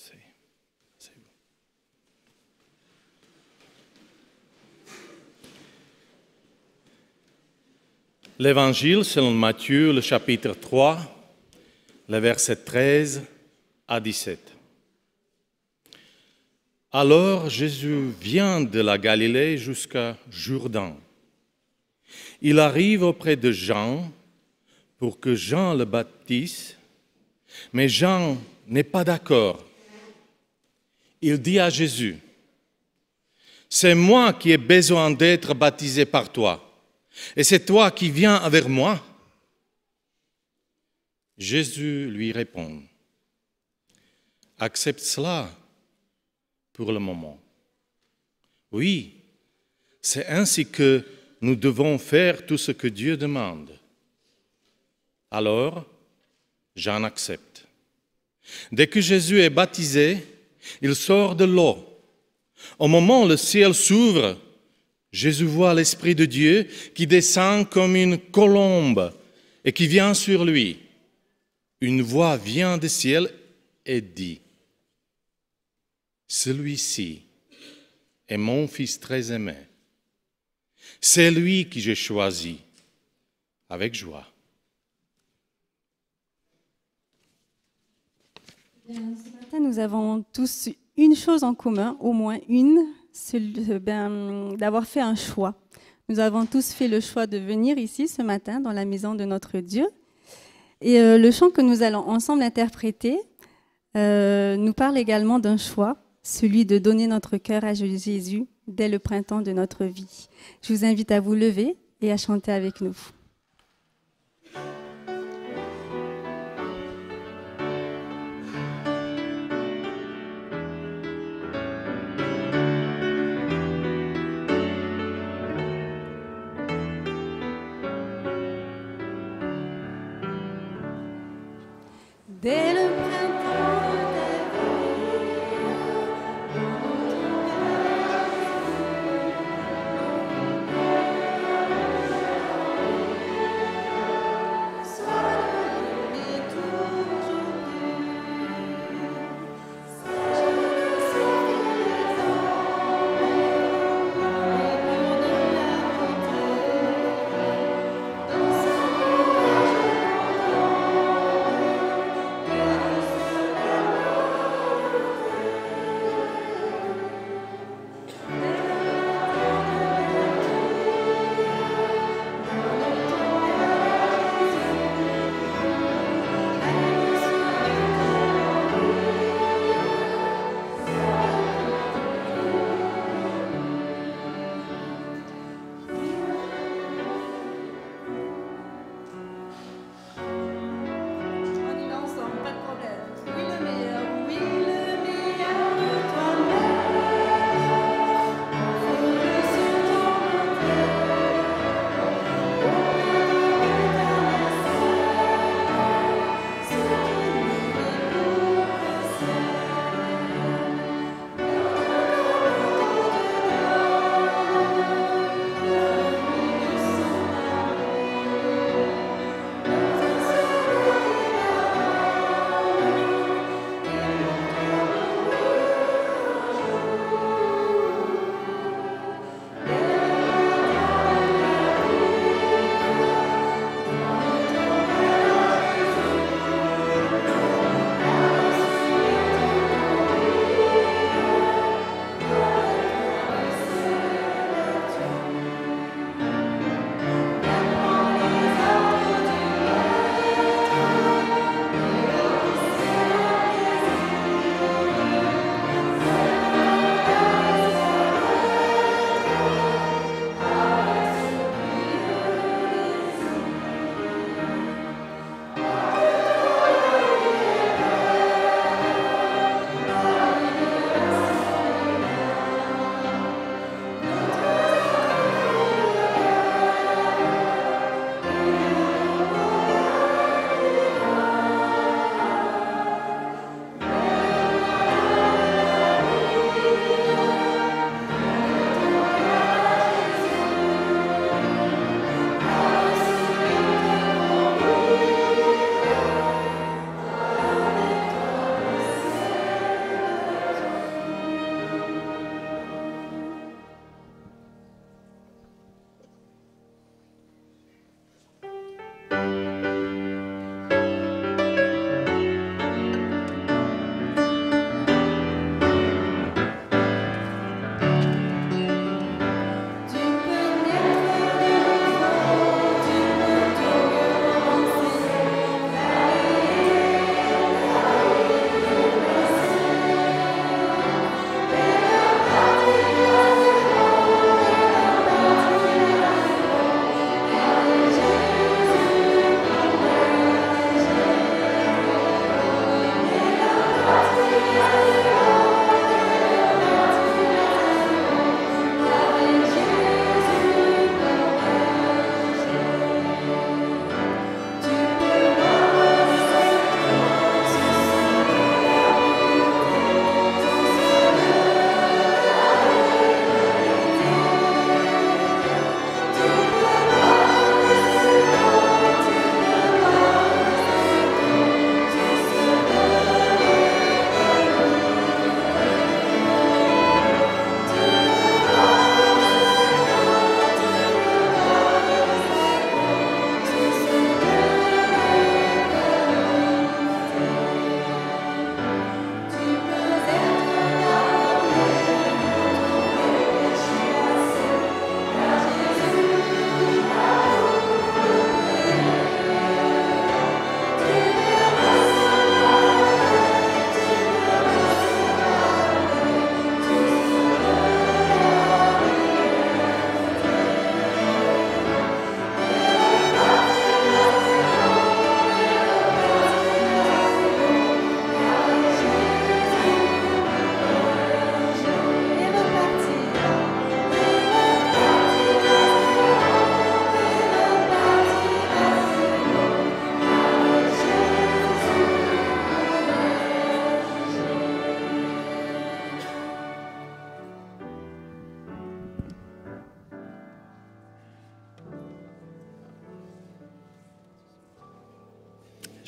C'est vous. L'Évangile selon Matthieu, le chapitre 3, les versets 13 à 17. Alors Jésus vient de la Galilée jusqu'à Jourdain. Il arrive auprès de Jean pour que Jean le baptise, mais Jean n'est pas d'accord. Il dit à Jésus, « C'est moi qui ai besoin d'être baptisé par toi, et c'est toi qui viens vers moi ?» Jésus lui répond, « Accepte cela pour le moment. Oui, c'est ainsi que nous devons faire tout ce que Dieu demande. » Alors, Jean accepte. Dès que Jésus est baptisé, il sort de l'eau. Au moment où le ciel s'ouvre, Jésus voit l'Esprit de Dieu qui descend comme une colombe et qui vient sur lui. Une voix vient du ciel et dit, « Celui-ci est mon Fils très aimé. C'est lui que j'ai choisi avec joie. » Ce matin, nous avons tous une chose en commun, au moins une, d'avoir fait un choix. Nous avons tous fait le choix de venir ici ce matin dans la maison de notre Dieu. Et le chant que nous allons ensemble interpréter nous parle également d'un choix, celui de donner notre cœur à Jésus dès le printemps de notre vie. Je vous invite à vous lever et à chanter avec nous. Dès le printemps de ta vie, sois le lieu et toujours plus. Sage de servir les hommes, au bord de la route, dans sa courage.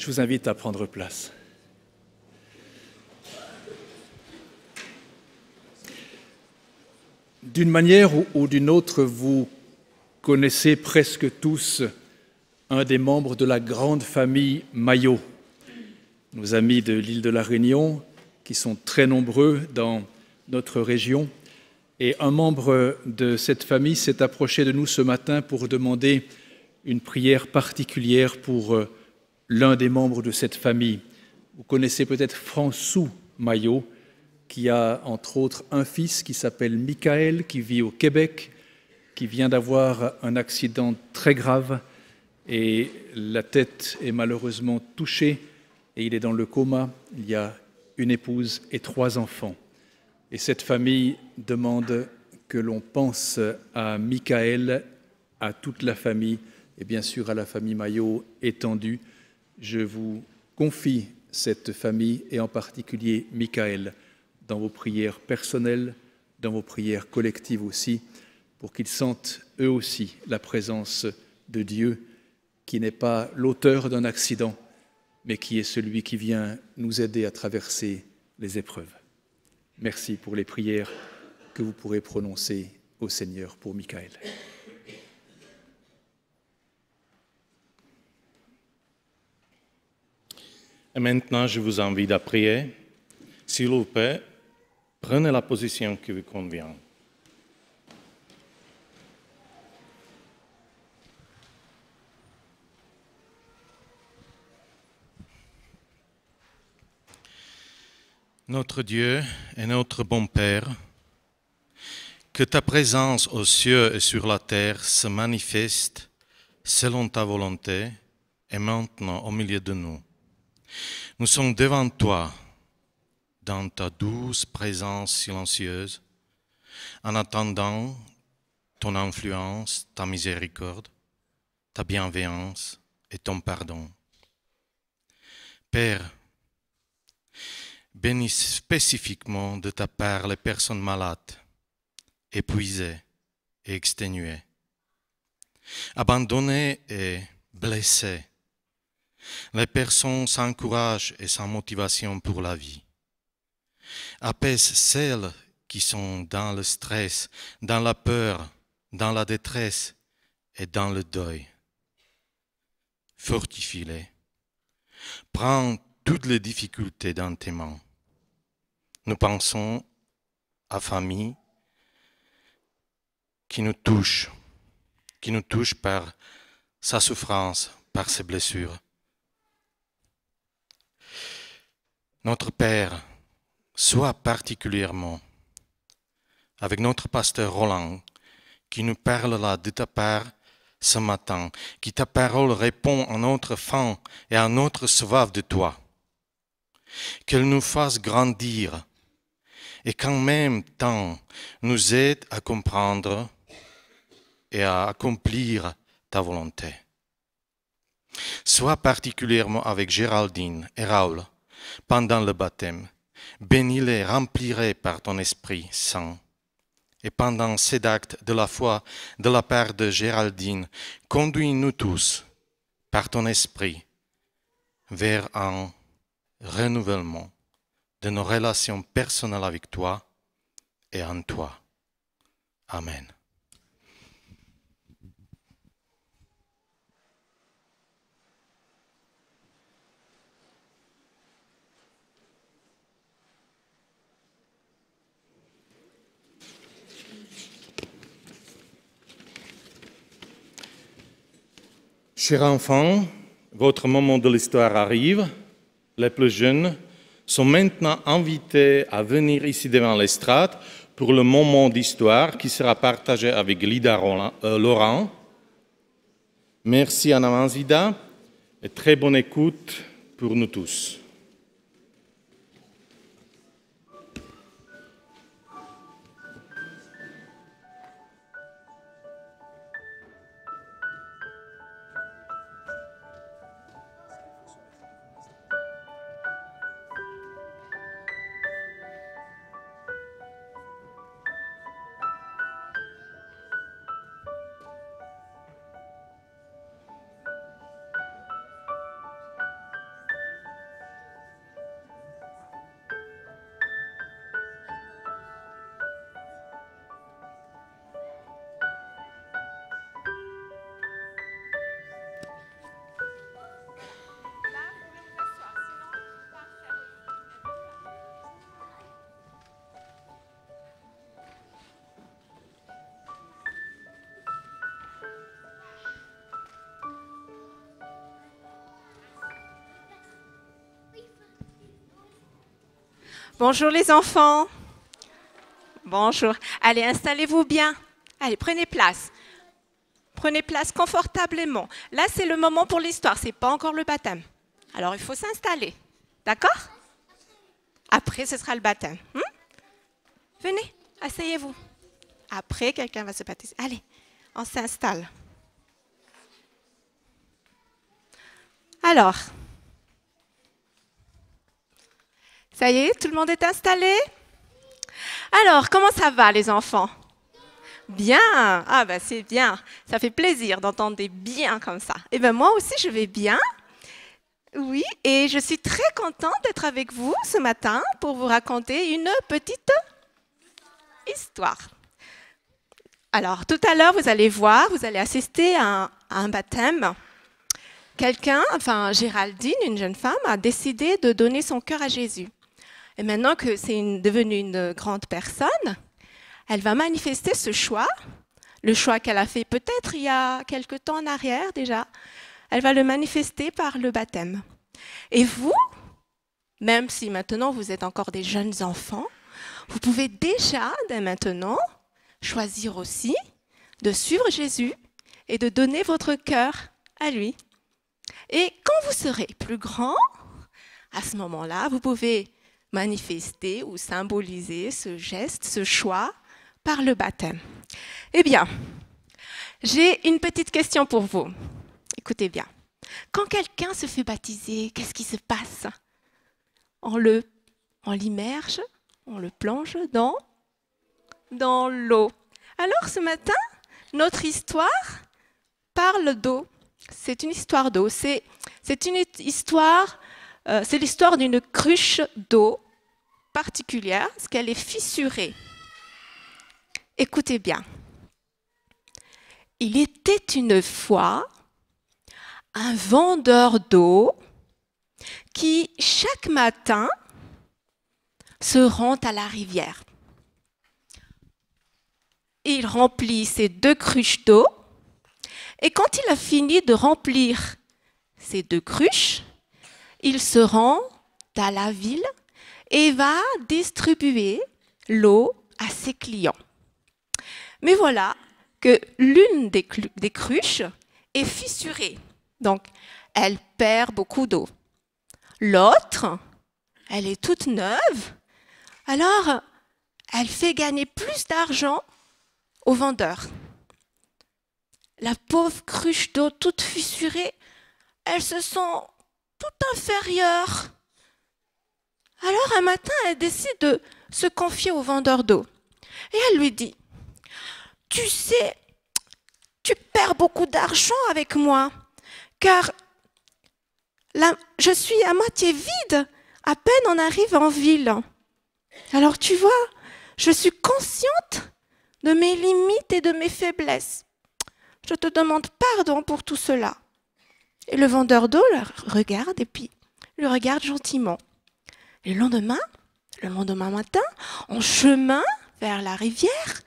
Je vous invite à prendre place. D'une manière ou d'une autre, vous connaissez presque tous un des membres de la grande famille Maillot, nos amis de l'île de la Réunion, qui sont très nombreux dans notre région. Et un membre de cette famille s'est approché de nous ce matin pour demander une prière particulière pour l'un des membres de cette famille. Vous connaissez peut-être François Maillot, qui a entre autres un fils qui s'appelle Michael, qui vit au Québec, qui vient d'avoir un accident très grave et la tête est malheureusement touchée et il est dans le coma. Il y a une épouse et 3 enfants. Et cette famille demande que l'on pense à Michael, à toute la famille et bien sûr à la famille Maillot étendue. Je vous confie cette famille et en particulier Michael dans vos prières personnelles, dans vos prières collectives aussi, pour qu'ils sentent eux aussi la présence de Dieu, qui n'est pas l'auteur d'un accident, mais qui est celui qui vient nous aider à traverser les épreuves. Merci pour les prières que vous pourrez prononcer au Seigneur pour Michael. Et maintenant, je vous invite à prier. S'il vous plaît, prenez la position qui vous convient. Notre Dieu et notre bon Père, que ta présence aux cieux et sur la terre se manifeste selon ta volonté et maintenant au milieu de nous. Nous sommes devant toi, dans ta douce présence silencieuse, en attendant ton influence, ta miséricorde, ta bienveillance et ton pardon. Père, bénis spécifiquement de ta part les personnes malades, épuisées et exténuées, abandonnées et blessées, les personnes sans courage et sans motivation pour la vie. Apaise celles qui sont dans le stress, dans la peur, dans la détresse et dans le deuil. Fortifie-les. Prends toutes les difficultés dans tes mains. Nous pensons à famille qui nous touche par sa souffrance, par ses blessures. Notre Père, sois particulièrement avec notre pasteur Roland, qui nous parlera de ta part ce matin, qui ta parole répond à notre faim et à notre soif de toi. Qu'elle nous fasse grandir et qu'en même temps nous aide à comprendre et à accomplir ta volonté. Sois particulièrement avec Géraldine et Raoul pendant le baptême. Bénis-les, remplis-les par ton Esprit Saint. Et pendant cet acte de la foi de la part de Géraldine, conduis-nous tous par ton Esprit vers un renouvellement de nos relations personnelles avec toi et en toi. Amen. Chers enfants, votre moment de l'histoire arrive. Les plus jeunes sont maintenant invités à venir ici devant l'estrade pour le moment d'histoire qui sera partagé avec Lida Laurent. Merci Anna Manzida et très bonne écoute pour nous tous. Bonjour les enfants. Bonjour. Allez, installez-vous bien. Allez, prenez place. Prenez place confortablement. Là, c'est le moment pour l'histoire. Ce n'est pas encore le baptême. Alors, il faut s'installer. D'accord? Après, ce sera le baptême. Venez, asseyez-vous. Après, quelqu'un va se baptiser. Allez, on s'installe. Alors, ça y est, tout le monde est installé? Alors, comment ça va les enfants? Bien. Ah ben c'est bien. Ça fait plaisir d'entendre des biens comme ça. Et ben moi aussi je vais bien. Oui, et je suis très contente d'être avec vous ce matin pour vous raconter une petite histoire. Alors, tout à l'heure, vous allez voir, vous allez assister à un baptême. Géraldine, une jeune femme, a décidé de donner son cœur à Jésus. Et maintenant que c'est devenue une grande personne, elle va manifester ce choix, le choix qu'elle a fait peut-être il y a quelque temps en arrière déjà. Elle va le manifester par le baptême. Et vous, même si maintenant vous êtes encore des jeunes enfants, vous pouvez déjà, dès maintenant, choisir aussi de suivre Jésus et de donner votre cœur à lui. Et quand vous serez plus grand, à ce moment-là, vous pouvez manifester ou symboliser ce geste, ce choix, par le baptême. Eh bien, j'ai une petite question pour vous. Écoutez bien. Quand quelqu'un se fait baptiser, qu'est-ce qui se passe? On l'immerge, on le plonge dans l'eau. Alors ce matin, notre histoire parle d'eau. C'est une histoire d'eau. C'est l'histoire d'une cruche d'eau particulière, parce qu'elle est fissurée. Écoutez bien. Il était une fois un vendeur d'eau qui, chaque matin, se rend à la rivière. Il remplit ses 2 cruches d'eau et quand il a fini de remplir ces 2 cruches, il se rend à la ville et va distribuer l'eau à ses clients. Mais voilà que l'une des cruches est fissurée, donc elle perd beaucoup d'eau. L'autre, elle est toute neuve, alors elle fait gagner plus d'argent au vendeur. La pauvre cruche d'eau toute fissurée, elle se sent toute inférieure. Alors un matin, elle décide de se confier au vendeur d'eau. Et elle lui dit, « Tu sais, tu perds beaucoup d'argent avec moi, car je suis à moitié vide, à peine on arrive en ville. Alors tu vois, je suis consciente de mes limites et de mes faiblesses. Je te demande pardon pour tout cela. » Et le vendeur d'eau le regarde et puis le regarde gentiment. Et le lendemain matin, en chemin vers la rivière,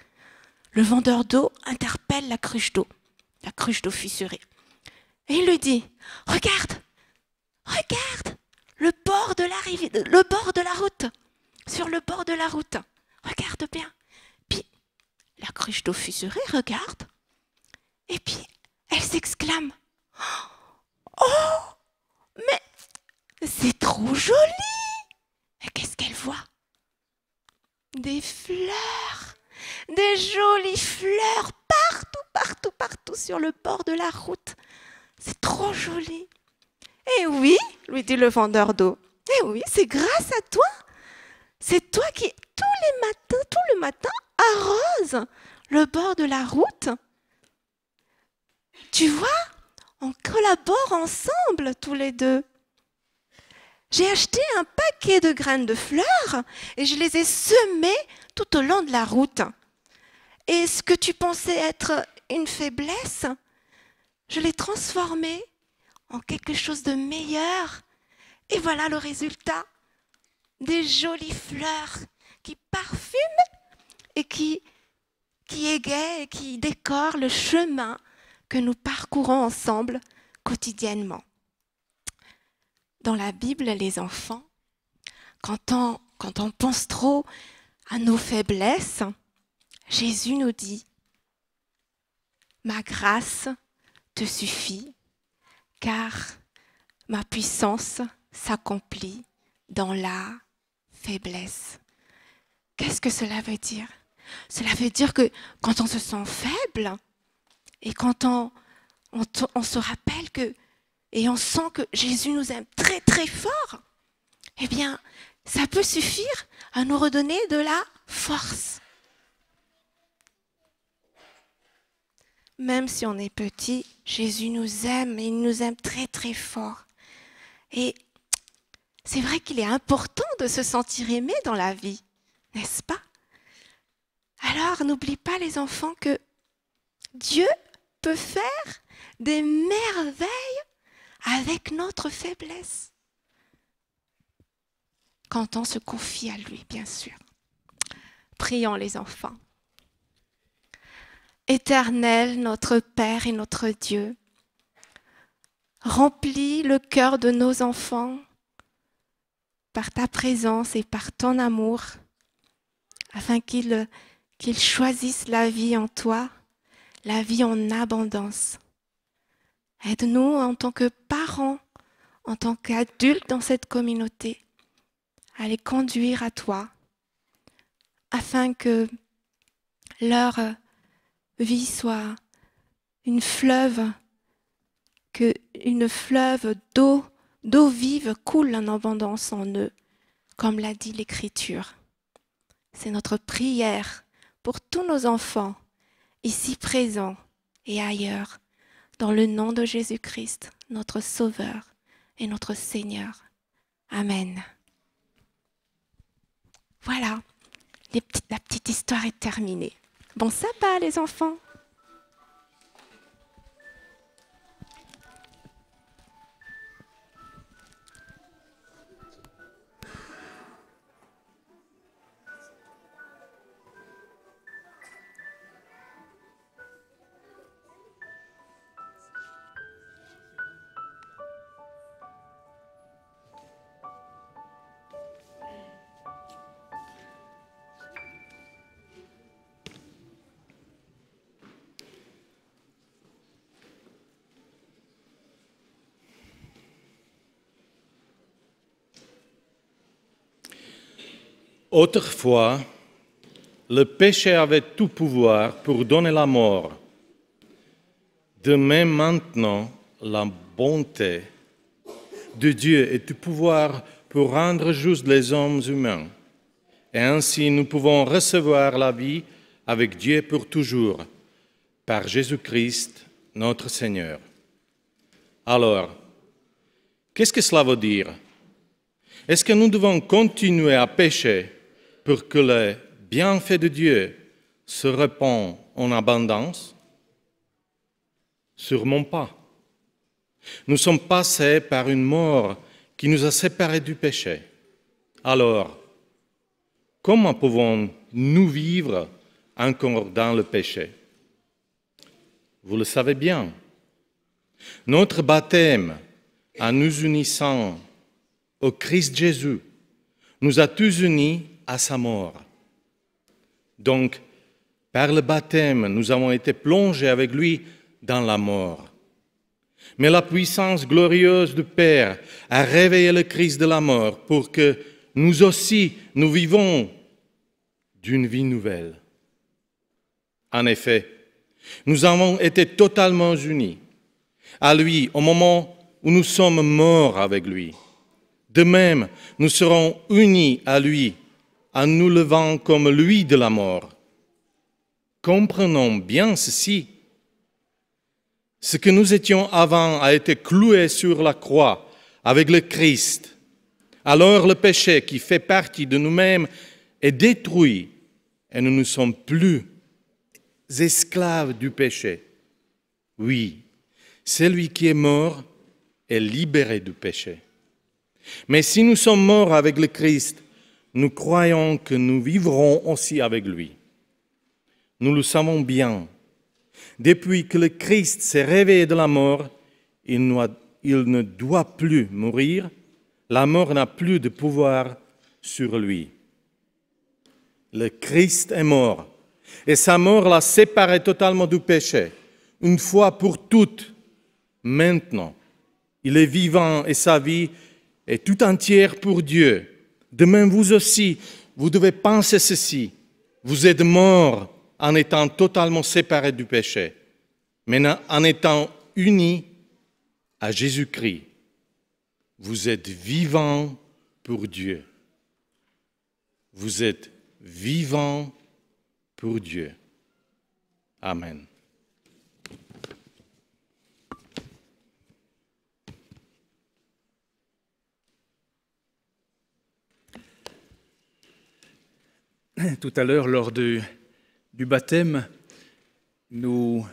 le vendeur d'eau interpelle la cruche d'eau fissurée. Et il lui dit, regarde, le bord de la rivière, le bord de la route, sur le bord de la route. Regarde bien. Puis la cruche d'eau fissurée regarde et puis elle s'exclame, oh, mais c'est trop joli. Et qu'est-ce qu'elle voit? Des fleurs, des jolies fleurs partout sur le bord de la route. C'est trop joli. Eh oui, lui dit le vendeur d'eau. Eh oui, c'est grâce à toi. C'est toi qui, tout le matin, arrose le bord de la route. Tu vois, on collabore ensemble tous les deux. J'ai acheté un paquet de graines de fleurs et je les ai semées tout au long de la route. Et ce que tu pensais être une faiblesse, je l'ai transformé en quelque chose de meilleur. Et voilà le résultat. Des jolies fleurs qui parfument et qui égayent et qui décorent le chemin que nous parcourons ensemble quotidiennement. Dans la Bible, les enfants, quand on quand on pense trop à nos faiblesses, Jésus nous dit, ma grâce te suffit, car ma puissance s'accomplit dans la faiblesse. Qu'est-ce que cela veut dire? Cela veut dire que quand on se sent faible et quand on se rappelle que, et on sent que Jésus nous aime très très fort, eh bien, ça peut suffire à nous redonner de la force. Même si on est petit, Jésus nous aime et il nous aime très très fort. Et c'est vrai qu'il est important de se sentir aimé dans la vie, n'est-ce pas? Alors, n'oublie pas les enfants que Dieu peut faire des merveilles avec notre faiblesse. Quand on se confie à lui, bien sûr. Prions les enfants. Éternel, notre Père et notre Dieu, remplis le cœur de nos enfants par ta présence et par ton amour, afin qu'ils choisissent la vie en toi, la vie en abondance. Aide-nous en tant que parents, en tant qu'adultes dans cette communauté, à les conduire à toi, afin que leur vie soit une fleuve d'eau vive coule en abondance en eux, comme l'a dit l'Écriture. C'est notre prière pour tous nos enfants, ici présents et ailleurs, dans le nom de Jésus-Christ, notre Sauveur et notre Seigneur. Amen. Voilà, la petite histoire est terminée. Bon sabbat les enfants! Autrefois, le péché avait tout pouvoir pour donner la mort. De même maintenant, la bonté de Dieu est tout pouvoir pour rendre justes les hommes humains. Et ainsi, nous pouvons recevoir la vie avec Dieu pour toujours, par Jésus-Christ, notre Seigneur. Alors, qu'est-ce que cela veut dire? Est-ce que nous devons continuer à pécher pour que les bienfaits de Dieu se répandent en abondance? Sûrement pas. Nous sommes passés par une mort qui nous a séparés du péché. Alors, comment pouvons-nous vivre encore dans le péché? Vous le savez bien. Notre baptême, en nous unissant au Christ Jésus, nous a tous unis à sa mort. Donc, par le baptême, nous avons été plongés avec lui dans la mort. Mais la puissance glorieuse du Père a réveillé le Christ de la mort pour que nous aussi, nous vivons d'une vie nouvelle. En effet, nous avons été totalement unis à lui au moment où nous sommes morts avec lui. De même, nous serons unis à lui en nous levant comme lui de la mort. Comprenons bien ceci. Ce que nous étions avant a été cloué sur la croix avec le Christ. Alors le péché qui fait partie de nous-mêmes est détruit et nous ne sommes plus esclaves du péché. Oui, celui qui est mort est libéré du péché. Mais si nous sommes morts avec le Christ, nous croyons que nous vivrons aussi avec lui. Nous le savons bien. Depuis que le Christ s'est réveillé de la mort, il ne doit plus mourir. La mort n'a plus de pouvoir sur lui. Le Christ est mort, et sa mort l'a séparé totalement du péché, une fois pour toutes. Maintenant, il est vivant et sa vie est tout entière pour Dieu. De même, vous aussi, vous devez penser ceci. Vous êtes morts en étant totalement séparés du péché, mais en étant unis à Jésus-Christ. Vous êtes vivants pour Dieu. Vous êtes vivants pour Dieu. Amen. Tout à l'heure, lors du baptême, nous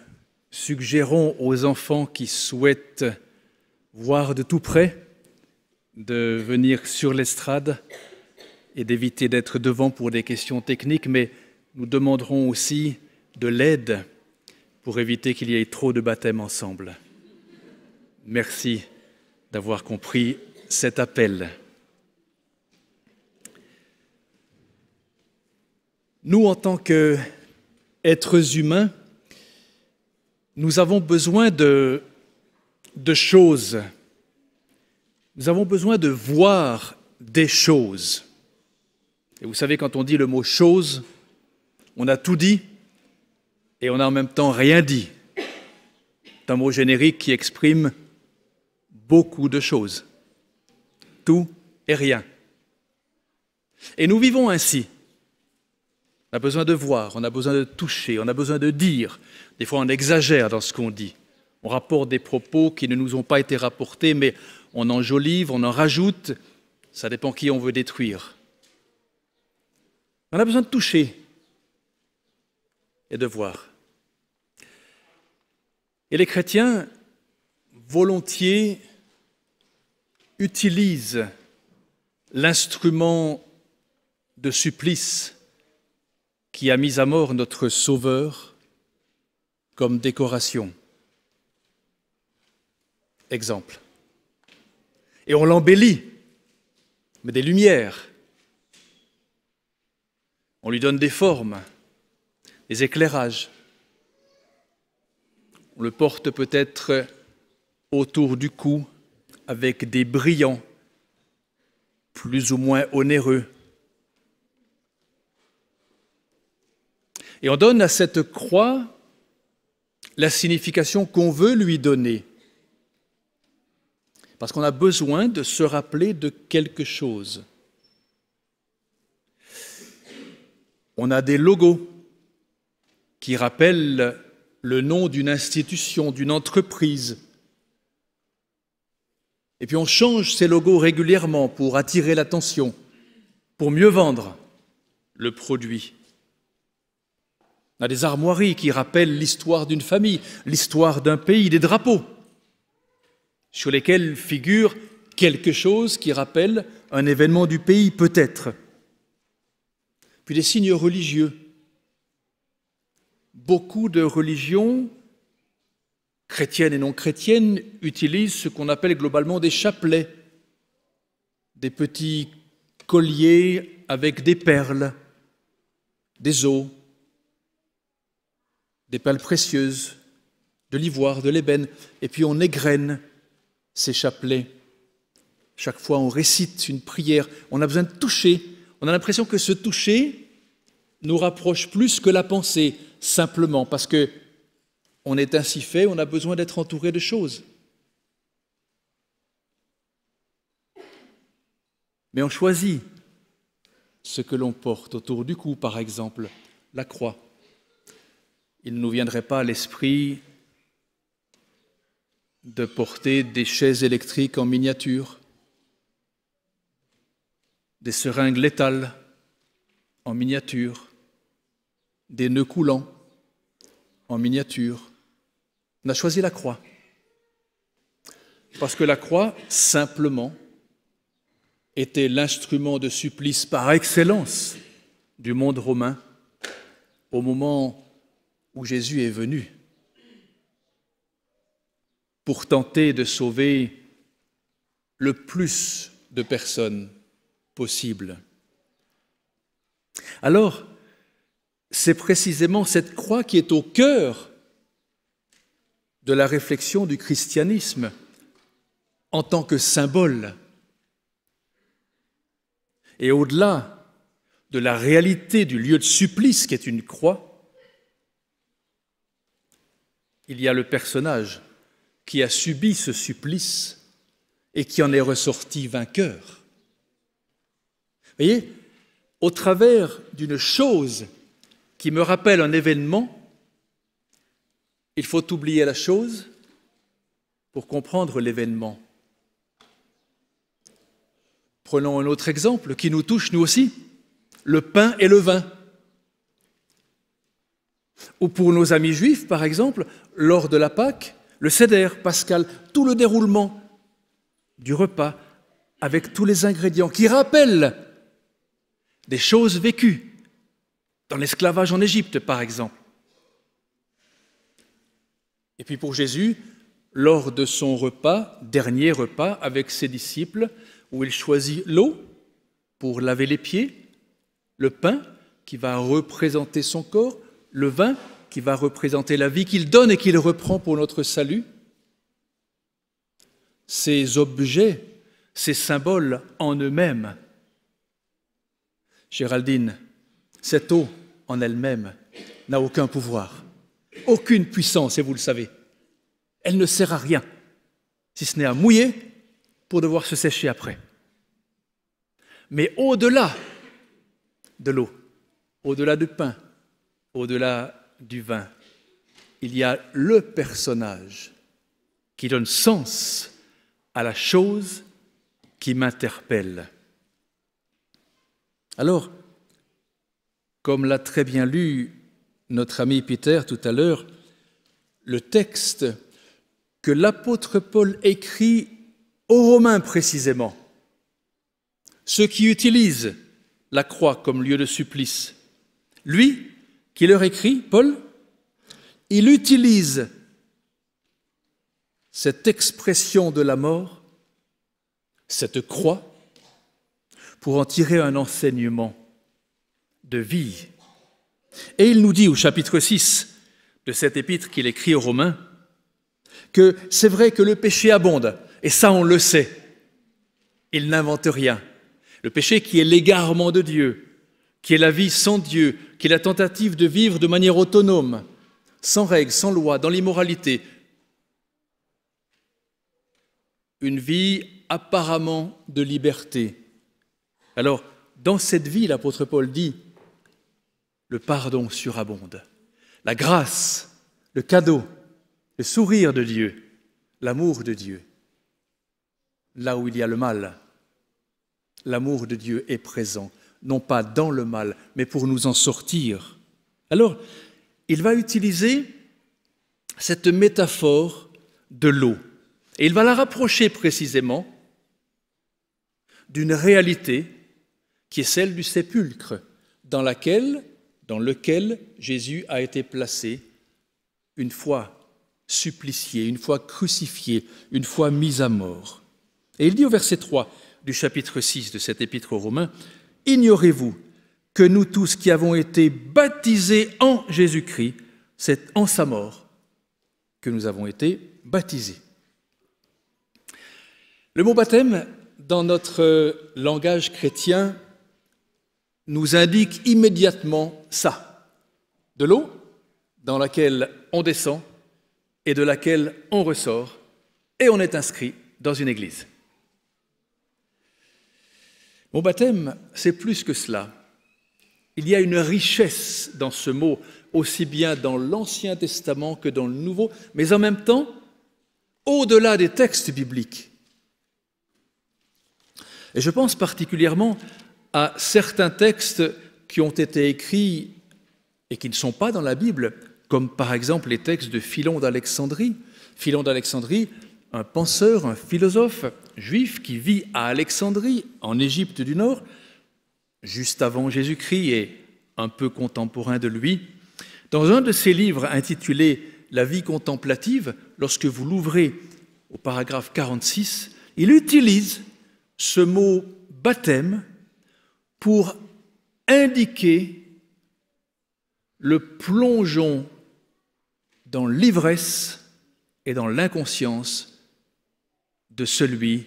suggérons aux enfants qui souhaitent voir de tout près de venir sur l'estrade et d'éviter d'être devant pour des questions techniques, mais nous demanderons aussi de l'aide pour éviter qu'il y ait trop de baptêmes ensemble. Merci d'avoir compris cet appel. Nous, en tant qu'êtres humains, nous avons besoin de choses. Nous avons besoin de voir des choses. Et vous savez, quand on dit le mot « chose », on a tout dit et on a en même temps rien dit. C'est un mot générique qui exprime beaucoup de choses. Tout et rien. Et nous vivons ainsi. On a besoin de voir, on a besoin de toucher, on a besoin de dire. Des fois, on exagère dans ce qu'on dit. On rapporte des propos qui ne nous ont pas été rapportés, mais on enjolive, on en rajoute. Ça dépend qui on veut détruire. On a besoin de toucher et de voir. Et les chrétiens, volontiers, utilisent l'instrument de supplice qui a mis à mort notre Sauveur comme décoration. Exemple. Et on l'embellit, mais des lumières. On lui donne des formes, des éclairages. On le porte peut-être autour du cou avec des brillants, plus ou moins onéreux. Et on donne à cette croix la signification qu'on veut lui donner. Parce qu'on a besoin de se rappeler de quelque chose. On a des logos qui rappellent le nom d'une institution, d'une entreprise. Et puis on change ces logos régulièrement pour attirer l'attention, pour mieux vendre le produit. On a des armoiries qui rappellent l'histoire d'une famille, l'histoire d'un pays, des drapeaux sur lesquels figure quelque chose qui rappelle un événement du pays, peut-être. Puis des signes religieux. Beaucoup de religions, chrétiennes et non chrétiennes, utilisent ce qu'on appelle globalement des chapelets, des petits colliers avec des perles, des os, des perles précieuses, de l'ivoire, de l'ébène, et puis on égrène ces chapelets. Chaque fois, on récite une prière, on a besoin de toucher. On a l'impression que ce toucher nous rapproche plus que la pensée, simplement parce que on est ainsi fait, on a besoin d'être entouré de choses. Mais on choisit ce que l'on porte autour du cou, par exemple, la croix. Il ne nous viendrait pas à l'esprit de porter des chaises électriques en miniature, des seringues létales en miniature, des nœuds coulants en miniature. On a choisi la croix. Parce que la croix, simplement, était l'instrument de supplice par excellence du monde romain au moment où Jésus est venu pour tenter de sauver le plus de personnes possible. Alors, c'est précisément cette croix qui est au cœur de la réflexion du christianisme en tant que symbole. Et au-delà de la réalité du lieu de supplice qui est une croix, il y a le personnage qui a subi ce supplice et qui en est ressorti vainqueur. Vous voyez, au travers d'une chose qui me rappelle un événement, il faut oublier la chose pour comprendre l'événement. Prenons un autre exemple qui nous touche nous aussi, le pain et le vin. Ou pour nos amis juifs, par exemple, lors de la Pâque, le Seder pascal, tout le déroulement du repas avec tous les ingrédients qui rappellent des choses vécues dans l'esclavage en Égypte, par exemple. Et puis pour Jésus, lors de son repas, dernier repas avec ses disciples, où il choisit l'eau pour laver les pieds, le pain qui va représenter son corps, le vin qui va représenter la vie qu'il donne et qu'il reprend pour notre salut. Ces objets, ces symboles en eux-mêmes. Géraldine, cette eau en elle-même n'a aucun pouvoir, aucune puissance, et vous le savez. Elle ne sert à rien, si ce n'est à mouiller pour devoir se sécher après. Mais au-delà de l'eau, au-delà du pain, au-delà du vin, il y a le personnage qui donne sens à la chose qui m'interpelle. Alors, comme l'a très bien lu notre ami Peter tout à l'heure, le texte que l'apôtre Paul écrit aux Romains précisément, ceux qui utilisent la croix comme lieu de supplice, lui qui leur écrit, Paul, il utilise cette expression de la mort, cette croix, pour en tirer un enseignement de vie. Et il nous dit au chapitre 6 de cette épître qu'il écrit aux Romains que c'est vrai que le péché abonde, et ça on le sait, il n'invente rien. Le péché qui est l'égarement de Dieu, qui est la vie sans Dieu, qui est la tentative de vivre de manière autonome, sans règles, sans loi, dans l'immoralité. Une vie apparemment de liberté. Alors, dans cette vie, l'apôtre Paul dit, le pardon surabonde, la grâce, le cadeau, le sourire de Dieu, l'amour de Dieu. Là où il y a le mal, l'amour de Dieu est présent, non pas dans le mal, mais pour nous en sortir. Alors, il va utiliser cette métaphore de l'eau, et il va la rapprocher précisément d'une réalité qui est celle du sépulcre, dans lequel Jésus a été placé une fois supplicié, une fois crucifié, une fois mis à mort. Et il dit au verset 3 du chapitre 6 de cette épître aux Romains, « Ignorez-vous que nous tous qui avons été baptisés en Jésus-Christ, c'est en sa mort que nous avons été baptisés. » Le mot baptême, dans notre langage chrétien, nous indique immédiatement ça, de l'eau dans laquelle on descend et de laquelle on ressort, et on est inscrit dans une église. Mon baptême, c'est plus que cela. Il y a une richesse dans ce mot, aussi bien dans l'Ancien Testament que dans le Nouveau, mais en même temps, au-delà des textes bibliques. Et je pense particulièrement à certains textes qui ont été écrits et qui ne sont pas dans la Bible, comme par exemple les textes de Philon d'Alexandrie. Philon d'Alexandrie, un penseur, un philosophe juif qui vit à Alexandrie, en Égypte du Nord, juste avant Jésus-Christ et un peu contemporain de lui. Dans un de ses livres intitulé « La vie contemplative », lorsque vous l'ouvrez au paragraphe 46, il utilise ce mot « baptême » pour indiquer le plongeon dans l'ivresse et dans l'inconscience de celui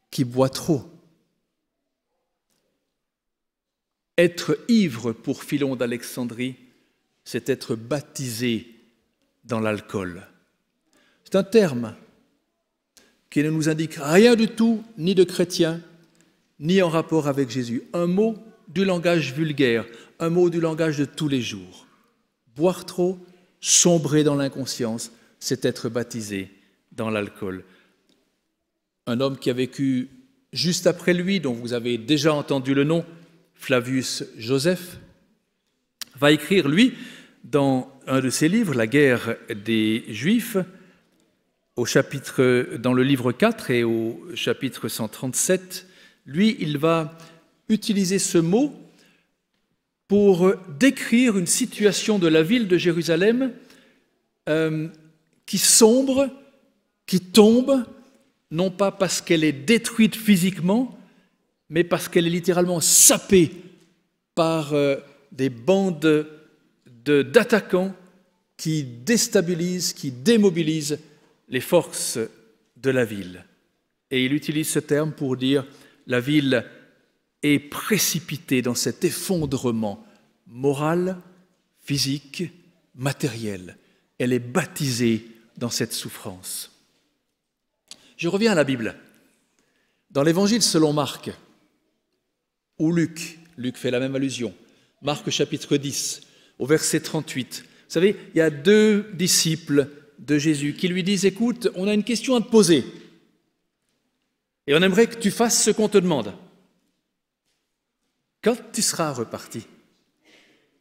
qui boit trop. Être ivre pour Philon d'Alexandrie, c'est être baptisé dans l'alcool. C'est un terme qui ne nous indique rien du tout, ni de chrétien, ni en rapport avec Jésus. Un mot du langage vulgaire, un mot du langage de tous les jours. Boire trop, sombrer dans l'inconscience, c'est être baptisé dans l'alcool. Un homme qui a vécu juste après lui, dont vous avez déjà entendu le nom, Flavius Joseph, va écrire, lui, dans un de ses livres, La guerre des Juifs, dans le livre 4 et au chapitre 137, lui, il va utiliser ce mot pour décrire une situation de la ville de Jérusalem qui sombre, qui tombe, non pas parce qu'elle est détruite physiquement, mais parce qu'elle est littéralement sapée par des bandes d'attaquants qui déstabilisent, qui démobilisent les forces de la ville. Et il utilise ce terme pour dire la ville est précipitée dans cet effondrement moral, physique, matériel. Elle est baptisée dans cette souffrance. Je reviens à la Bible. Dans l'Évangile selon Marc, ou Luc fait la même allusion, Marc chapitre 10, au verset 38, vous savez, il y a deux disciples de Jésus qui lui disent « Écoute, on a une question à te poser et on aimerait que tu fasses ce qu'on te demande. Quand tu seras reparti,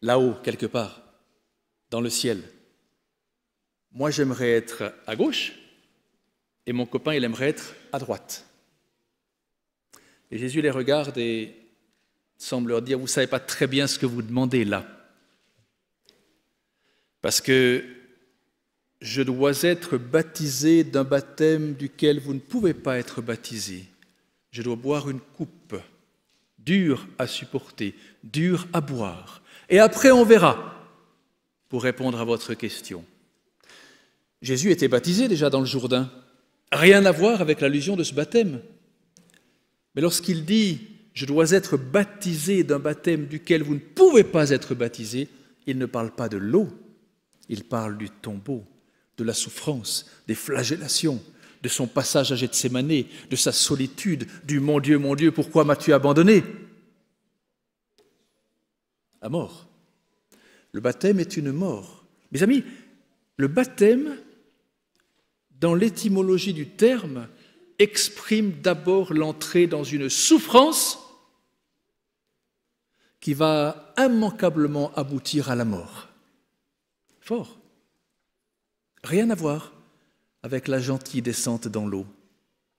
là-haut, quelque part, dans le ciel, moi j'aimerais être à gauche et mon copain il aimerait être à droite. » Et Jésus les regarde et semble leur dire « Vous ne savez pas très bien ce que vous demandez là. Parce que je dois être baptisé d'un baptême duquel vous ne pouvez pas être baptisé. Je dois boire une coupe dure à supporter, dure à boire. Et après on verra, pour répondre à votre question. » Jésus était baptisé déjà dans le Jourdain. Rien à voir avec l'allusion de ce baptême. Mais lorsqu'il dit « Je dois être baptisé d'un baptême duquel vous ne pouvez pas être baptisé », il ne parle pas de l'eau, il parle du tombeau, de la souffrance, des flagellations, de son passage à Gethsémanée, de sa solitude, du « Mon Dieu, pourquoi m'as-tu abandonné ?» La mort. Le baptême est une mort. Mes amis, le baptême, dans l'étymologie du terme, exprime d'abord l'entrée dans une souffrance qui va immanquablement aboutir à la mort. Fort. Rien à voir avec la gentille descente dans l'eau.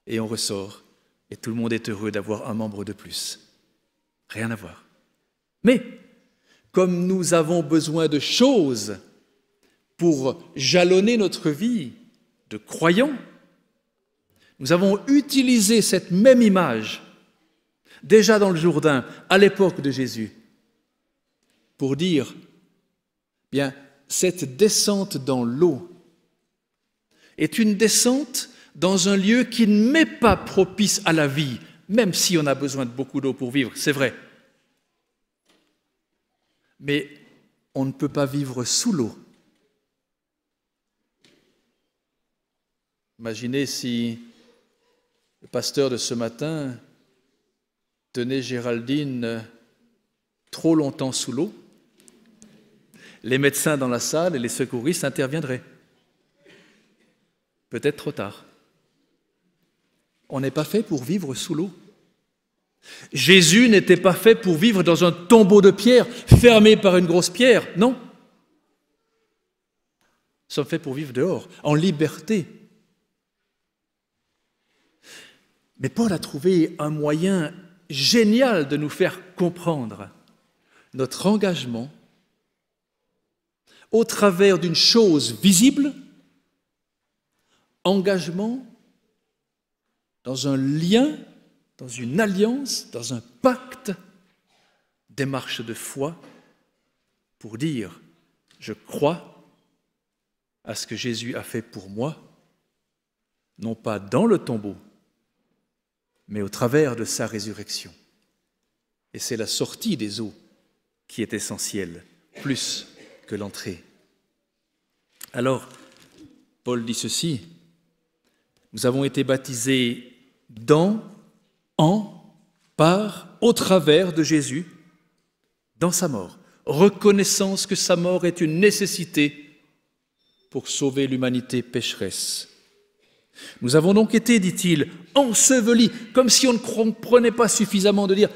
Et on ressort, et tout le monde est heureux d'avoir un membre de plus. Rien à voir. Mais, comme nous avons besoin de choses pour jalonner notre vie de croyants, nous avons utilisé cette même image, déjà dans le Jourdain, à l'époque de Jésus, pour dire, bien, cette descente dans l'eau est une descente dans un lieu qui ne m'est pas propice à la vie, même si on a besoin de beaucoup d'eau pour vivre, c'est vrai. Mais on ne peut pas vivre sous l'eau. Imaginez si le pasteur de ce matin tenait Géraldine trop longtemps sous l'eau, les médecins dans la salle et les secouristes interviendraient. Peut-être trop tard. On n'est pas fait pour vivre sous l'eau. Jésus n'était pas fait pour vivre dans un tombeau de pierre, fermé par une grosse pierre, non. Nous sommes faits pour vivre dehors, en liberté. Mais Paul a trouvé un moyen génial de nous faire comprendre notre engagement au travers d'une chose visible, engagement dans un lien, dans une alliance, dans un pacte démarche de foi pour dire « je crois à ce que Jésus a fait pour moi », non pas dans le tombeau, mais au travers de sa résurrection. Et c'est la sortie des eaux qui est essentielle, plus que l'entrée. Alors, Paul dit ceci, nous avons été baptisés dans, en, par, au travers de Jésus, dans sa mort. Reconnaissance que sa mort est une nécessité pour sauver l'humanité pécheresse. Nous avons donc été, dit-il, ensevelis, comme si on ne comprenait pas suffisamment de dire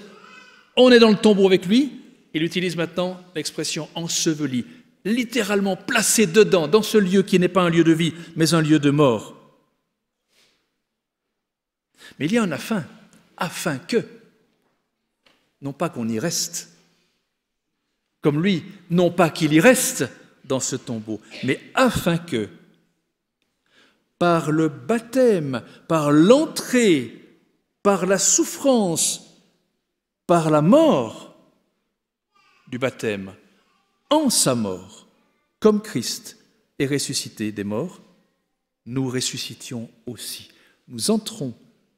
on est dans le tombeau avec lui. Il utilise maintenant l'expression enseveli, littéralement placé dedans, dans ce lieu qui n'est pas un lieu de vie, mais un lieu de mort. Mais il y a un afin que, non pas qu'on y reste, comme lui, non pas qu'il y reste dans ce tombeau, mais afin que, par le baptême, par l'entrée, par la souffrance, par la mort du baptême, en sa mort, comme Christ est ressuscité des morts, nous ressuscitions aussi. Nous entrons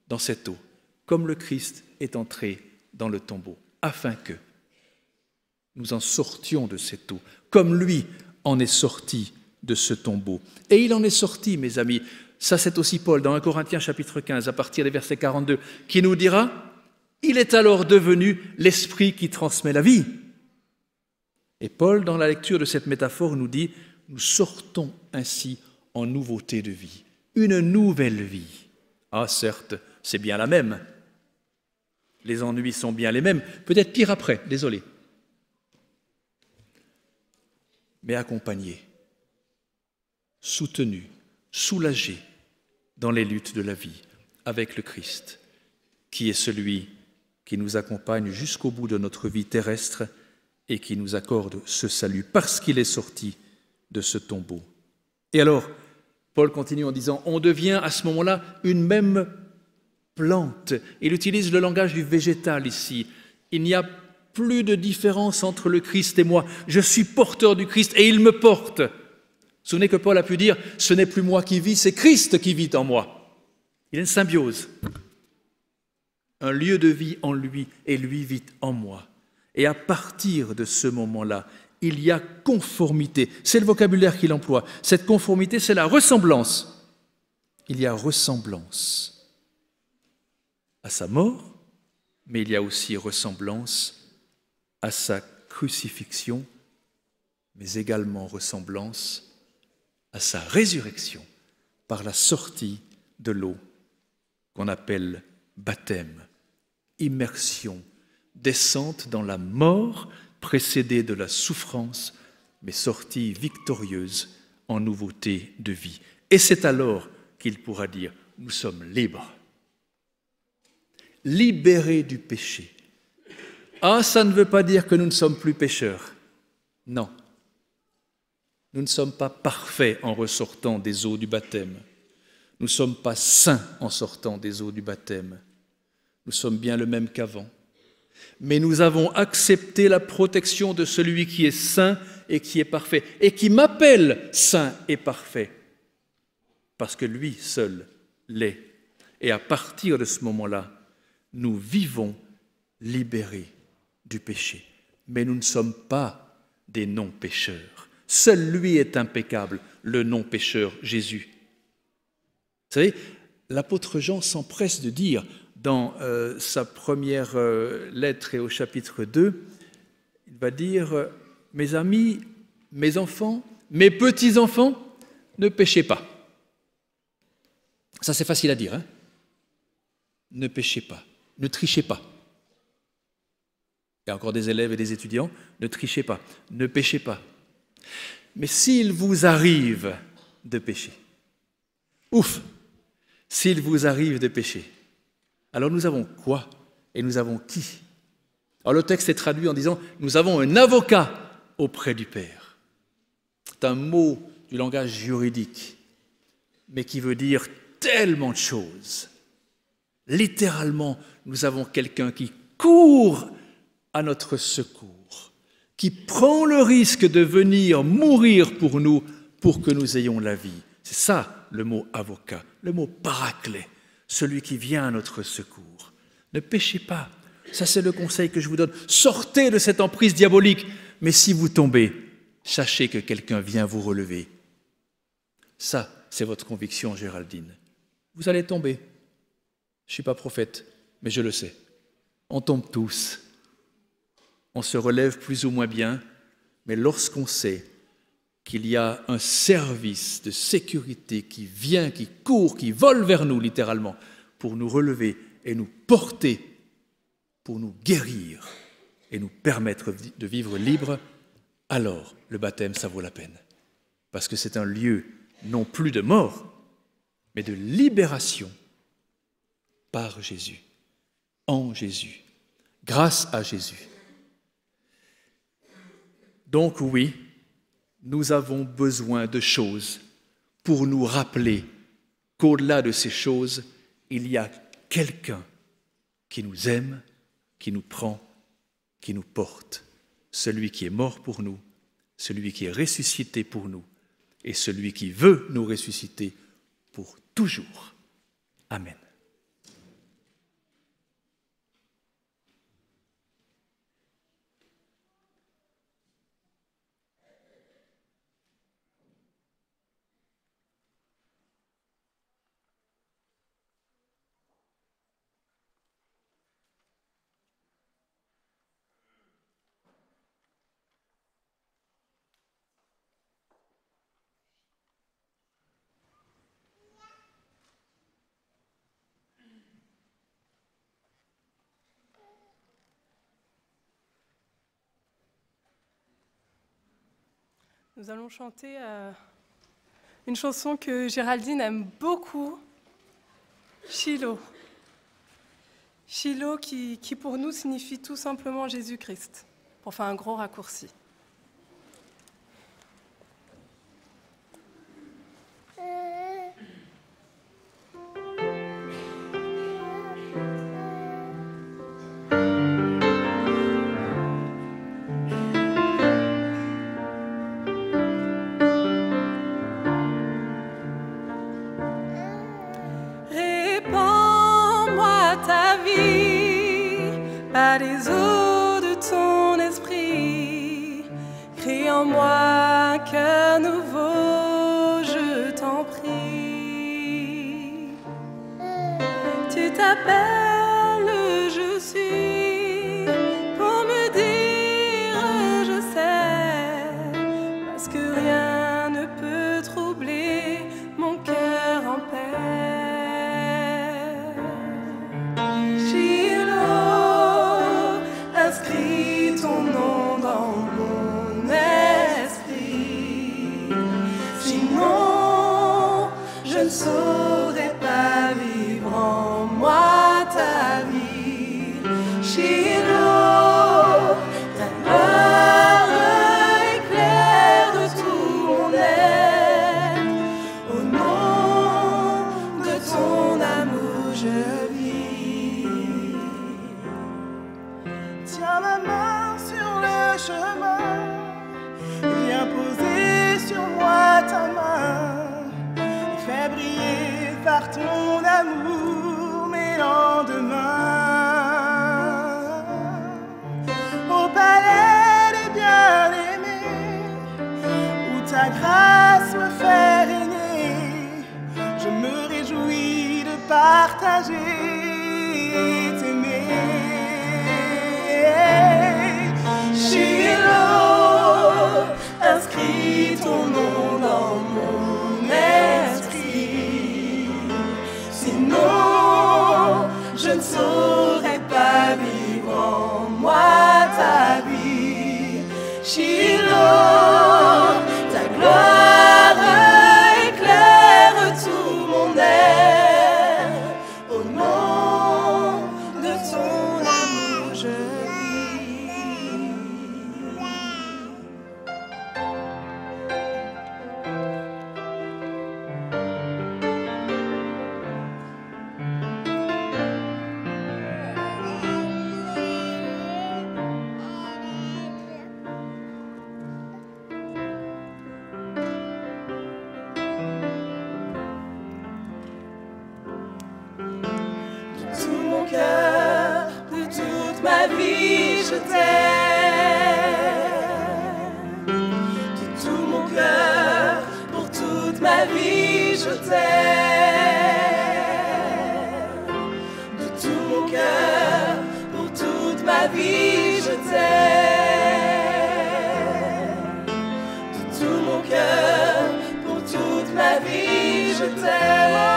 dans cette eau, comme le Christ est entré dans le tombeau, afin que nous en sortions de cette eau, comme lui en est sorti de ce tombeau. Et il en est sorti, mes amis. Ça, c'est aussi Paul, dans 1 Corinthiens chapitre 15, à partir des versets 42, qui nous dira « Il est alors devenu l'Esprit qui transmet la vie. » Et Paul, dans la lecture de cette métaphore, nous dit « Nous sortons ainsi en nouveauté de vie. » Une nouvelle vie. Ah, certes, c'est bien la même. Les ennuis sont bien les mêmes. Peut-être pire après, désolé. Mais accompagné, soutenu, soulagé dans les luttes de la vie avec le Christ, qui est celui qui nous accompagne jusqu'au bout de notre vie terrestre et qui nous accorde ce salut parce qu'il est sorti de ce tombeau. Et alors, Paul continue en disant, on devient à ce moment-là une même plante. Il utilise le langage du végétal ici. Il n'y a plus de différence entre le Christ et moi. Je suis porteur du Christ et il me porte. Souvenez que Paul a pu dire, ce n'est plus moi qui vis, c'est Christ qui vit en moi. Il y a une symbiose. Un lieu de vie en lui et lui vit en moi. Et à partir de ce moment-là, il y a conformité. C'est le vocabulaire qu'il emploie. Cette conformité, c'est la ressemblance. Il y a ressemblance à sa mort, mais il y a aussi ressemblance à sa crucifixion, mais également ressemblance à sa résurrection par la sortie de l'eau qu'on appelle baptême, immersion, descente dans la mort précédée de la souffrance, mais sortie victorieuse en nouveauté de vie. Et c'est alors qu'il pourra dire « nous sommes libres ». Libérés du péché. Ah, ça ne veut pas dire que nous ne sommes plus pécheurs. Non. Nous ne sommes pas parfaits en ressortant des eaux du baptême. Nous ne sommes pas saints en sortant des eaux du baptême. Nous sommes bien le même qu'avant. Mais nous avons accepté la protection de celui qui est saint et qui est parfait, et qui m'appelle saint et parfait, parce que lui seul l'est. Et à partir de ce moment-là, nous vivons libérés du péché. Mais nous ne sommes pas des non-pécheurs. Seul lui est impeccable, le non-pécheur Jésus. Vous savez, l'apôtre Jean s'empresse de dire dans sa première lettre et au chapitre 2, il va dire « Mes amis, mes enfants, mes petits-enfants, ne péchez pas. » Ça c'est facile à dire, hein? Ne péchez pas, ne trichez pas. Il y a encore des élèves et des étudiants, ne trichez pas, ne péchez pas. Mais s'il vous arrive de pécher, ouf, s'il vous arrive de pécher, alors nous avons quoi et nous avons qui? Alors le texte est traduit en disant « nous avons un avocat auprès du Père ». C'est un mot du langage juridique, mais qui veut dire tellement de choses. Littéralement, nous avons quelqu'un qui court à notre secours, qui prend le risque de venir mourir pour nous, pour que nous ayons la vie. C'est ça le mot avocat, le mot paraclet, celui qui vient à notre secours. Ne péchez pas, ça c'est le conseil que je vous donne. Sortez de cette emprise diabolique, mais si vous tombez, sachez que quelqu'un vient vous relever. Ça, c'est votre conviction, Géraldine. Vous allez tomber. Je ne suis pas prophète, mais je le sais. On tombe tous. On se relève plus ou moins bien, mais lorsqu'on sait qu'il y a un service de sécurité qui vient, qui court, qui vole vers nous littéralement, pour nous relever et nous porter, pour nous guérir et nous permettre de vivre libre, alors le baptême, ça vaut la peine. Parce que c'est un lieu non plus de mort, mais de libération par Jésus, en Jésus, grâce à Jésus. Donc oui, nous avons besoin de choses pour nous rappeler qu'au-delà de ces choses, il y a quelqu'un qui nous aime, qui nous prend, qui nous porte, celui qui est mort pour nous, celui qui est ressuscité pour nous et celui qui veut nous ressusciter pour toujours. Amen. Nous allons chanter une chanson que Géraldine aime beaucoup, Shiloh. Shiloh qui pour nous signifie tout simplement Jésus-Christ, pour faire un gros raccourci. Par les eaux de ton esprit, crée en moi un cœur nouveau, je t'en prie. Tu t'appelles je suis, pour me dire je sais, parce que rien ne peut troubler mon cœur en paix. Inscris ton nom dans mon esprit, sinon je ne saurais pas vivre en moi ta vie. Shiloh, ta gloire éclaire de tout mon être, au nom de ton amour je vis. Tiens ma main sur le chemin, viens poser sur moi ta main, et fais briller par ton amour mes lendemains. Au palais des bien-aimés, où ta grâce me fait régner, je me réjouis de partager et t'aimer. Shiloh, inscris ton nom dans mon esprit, sinon je ne saurais pas vivre en moi ta vie. Shiloh, ta gloire éclaire tout mon être, au nom cœur, de toute ma vie, je t'aime. De tout mon cœur, pour toute ma vie, je t'aime. De tout mon cœur, pour toute ma vie, je t'aime. De tout mon cœur, pour toute ma vie, je t'aime.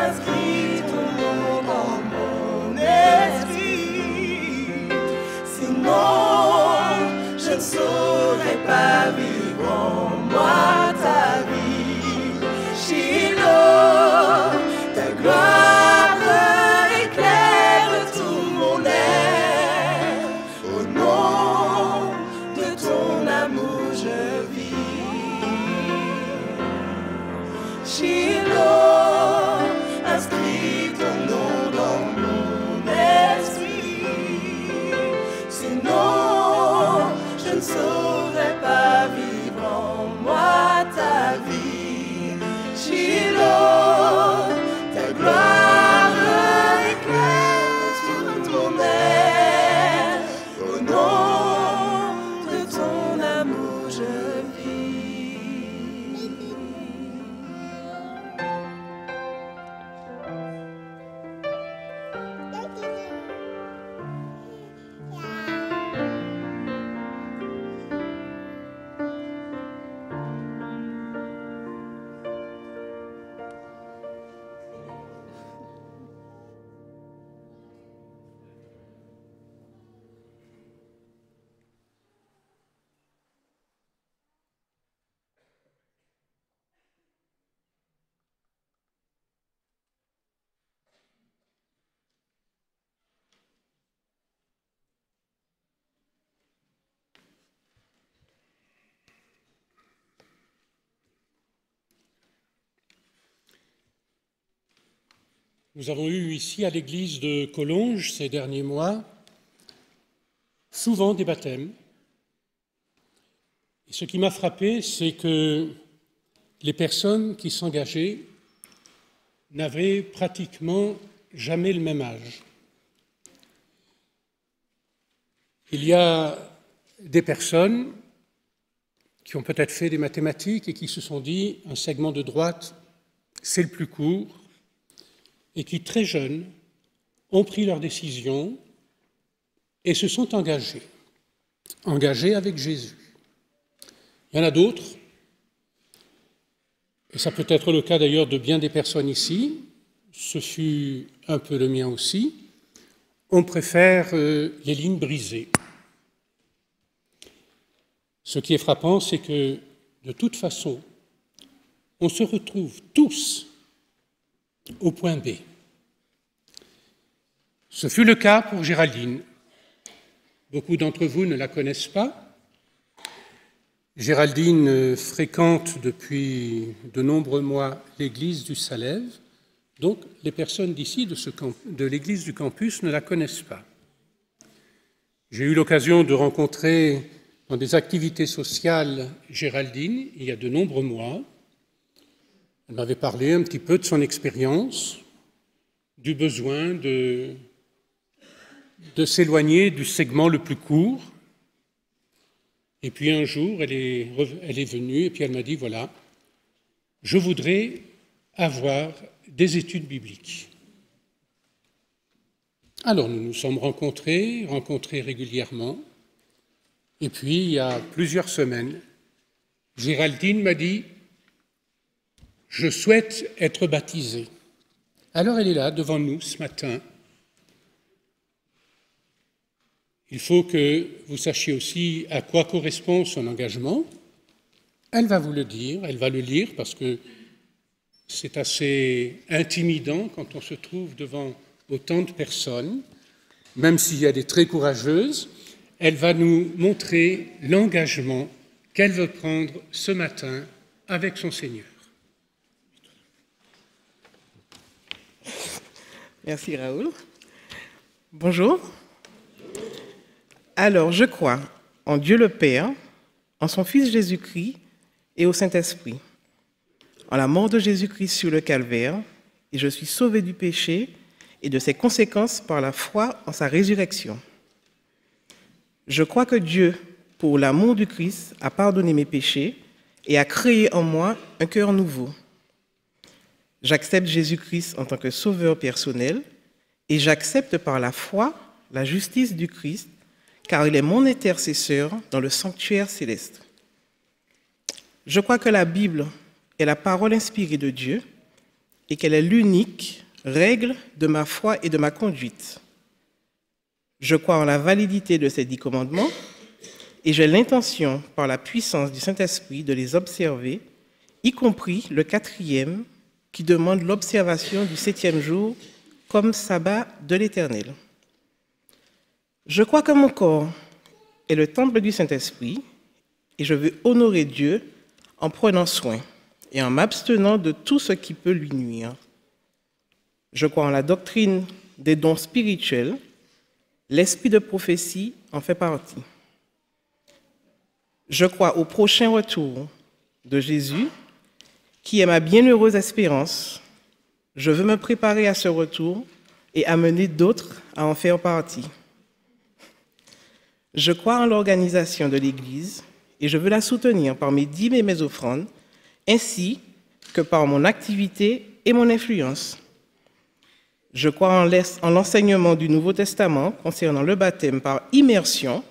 Inscris ton nom dans mon esprit, sinon je ne saurais pas vivre en moi ta vie. Shiloh, ta gloire éclaire tout mon être, au nom de ton amour je vis. Shiloh, inscris ton nom dans mon esprit, sinon je ne saurais pas vivre en moi ta vie. Shiloh, ta gloire éclaire tout mon être, au nom de ton amour je vis. Nous avons eu ici à l'église de Collonges ces derniers mois souvent des baptêmes. Et ce qui m'a frappé, c'est que les personnes qui s'engageaient n'avaient pratiquement jamais le même âge. Il y a des personnes qui ont peut-être fait des mathématiques et qui se sont dit un segment de droite, c'est le plus court, et qui, très jeunes, ont pris leur décision et se sont engagés avec Jésus. Il y en a d'autres, et ça peut être le cas d'ailleurs de bien des personnes ici, ce fut un peu le mien aussi, on préfère les lignes brisées. Ce qui est frappant, c'est que, de toute façon, on se retrouve tous au point B. Ce fut le cas pour Géraldine. Beaucoup d'entre vous ne la connaissent pas. Géraldine fréquente depuis de nombreux mois l'église du Salève, donc les personnes d'ici, de l'église du campus, ne la connaissent pas. J'ai eu l'occasion de rencontrer dans des activités sociales Géraldine il y a de nombreux mois. Elle m'avait parlé un petit peu de son expérience, du besoin de s'éloigner du segment le plus court. Et puis un jour, elle est venue et puis elle m'a dit, voilà, je voudrais avoir des études bibliques. Alors nous nous sommes rencontrés régulièrement. Et puis, il y a plusieurs semaines, Géraldine m'a dit, je souhaite être baptisée. Alors elle est là, devant nous, ce matin. Il faut que vous sachiez aussi à quoi correspond son engagement. Elle va vous le dire, elle va le lire, parce que c'est assez intimidant quand on se trouve devant autant de personnes, même s'il y a des très courageuses. Elle va nous montrer l'engagement qu'elle veut prendre ce matin avec son Seigneur. Merci Raoul. Bonjour. Alors, je crois en Dieu le Père, en son Fils Jésus-Christ et au Saint-Esprit. en la mort de Jésus-Christ sur le calvaire, et je suis sauvé du péché et de ses conséquences par la foi en sa résurrection. Je crois que Dieu, pour l'amour du Christ, a pardonné mes péchés et a créé en moi un cœur nouveau. J'accepte Jésus-Christ en tant que sauveur personnel et j'accepte par la foi la justice du Christ, car il est mon intercesseur dans le sanctuaire céleste. Je crois que la Bible est la parole inspirée de Dieu et qu'elle est l'unique règle de ma foi et de ma conduite. Je crois en la validité de ces 10 commandements et j'ai l'intention, par la puissance du Saint-Esprit, de les observer, y compris le 4e, qui demande l'observation du 7e jour comme sabbat de l'Éternel. Je crois que mon corps est le temple du Saint-Esprit et je veux honorer Dieu en prenant soin et en m'abstenant de tout ce qui peut lui nuire. Je crois en la doctrine des dons spirituels. L'esprit de prophétie en fait partie. Je crois au prochain retour de Jésus, qui est ma bienheureuse espérance. Je veux me préparer à ce retour et amener d'autres à en faire partie. Je crois en l'organisation de l'Église et je veux la soutenir par mes dîmes et mes offrandes, ainsi que par mon activité et mon influence. Je crois en l'enseignement du Nouveau Testament concernant le baptême par immersion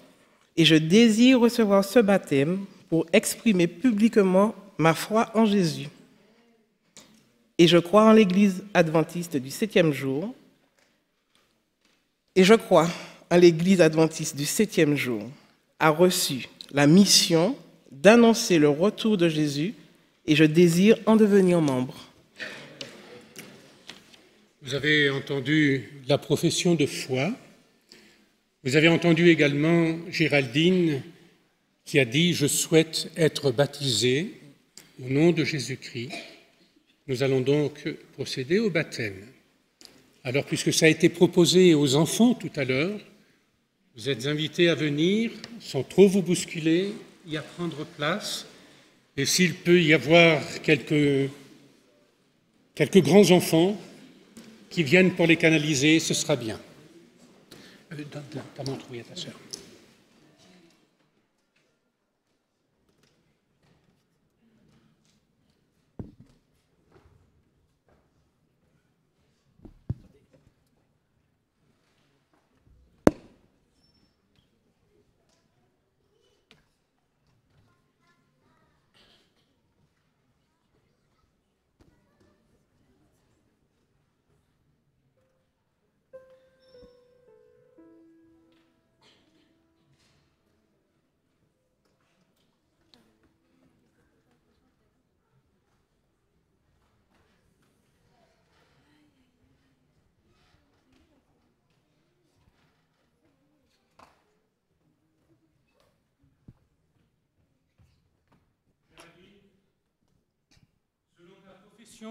et je désire recevoir ce baptême pour exprimer publiquement ma foi en Jésus. Et je crois en l'Église adventiste du 7e jour. Et je crois en l'Église adventiste du 7e jour a reçu la mission d'annoncer le retour de Jésus et je désire en devenir membre. Vous avez entendu la profession de foi. Vous avez entendu également Géraldine qui a dit « Je souhaite être baptisée au nom de Jésus-Christ ». Nous allons donc procéder au baptême. Alors, puisque ça a été proposé aux enfants tout à l'heure, vous êtes invités à venir, sans trop vous bousculer, y à prendre place. Et s'il peut y avoir quelques grands enfants qui viennent pour les canaliser, ce sera bien. Ta montre, oui, à ta sœur.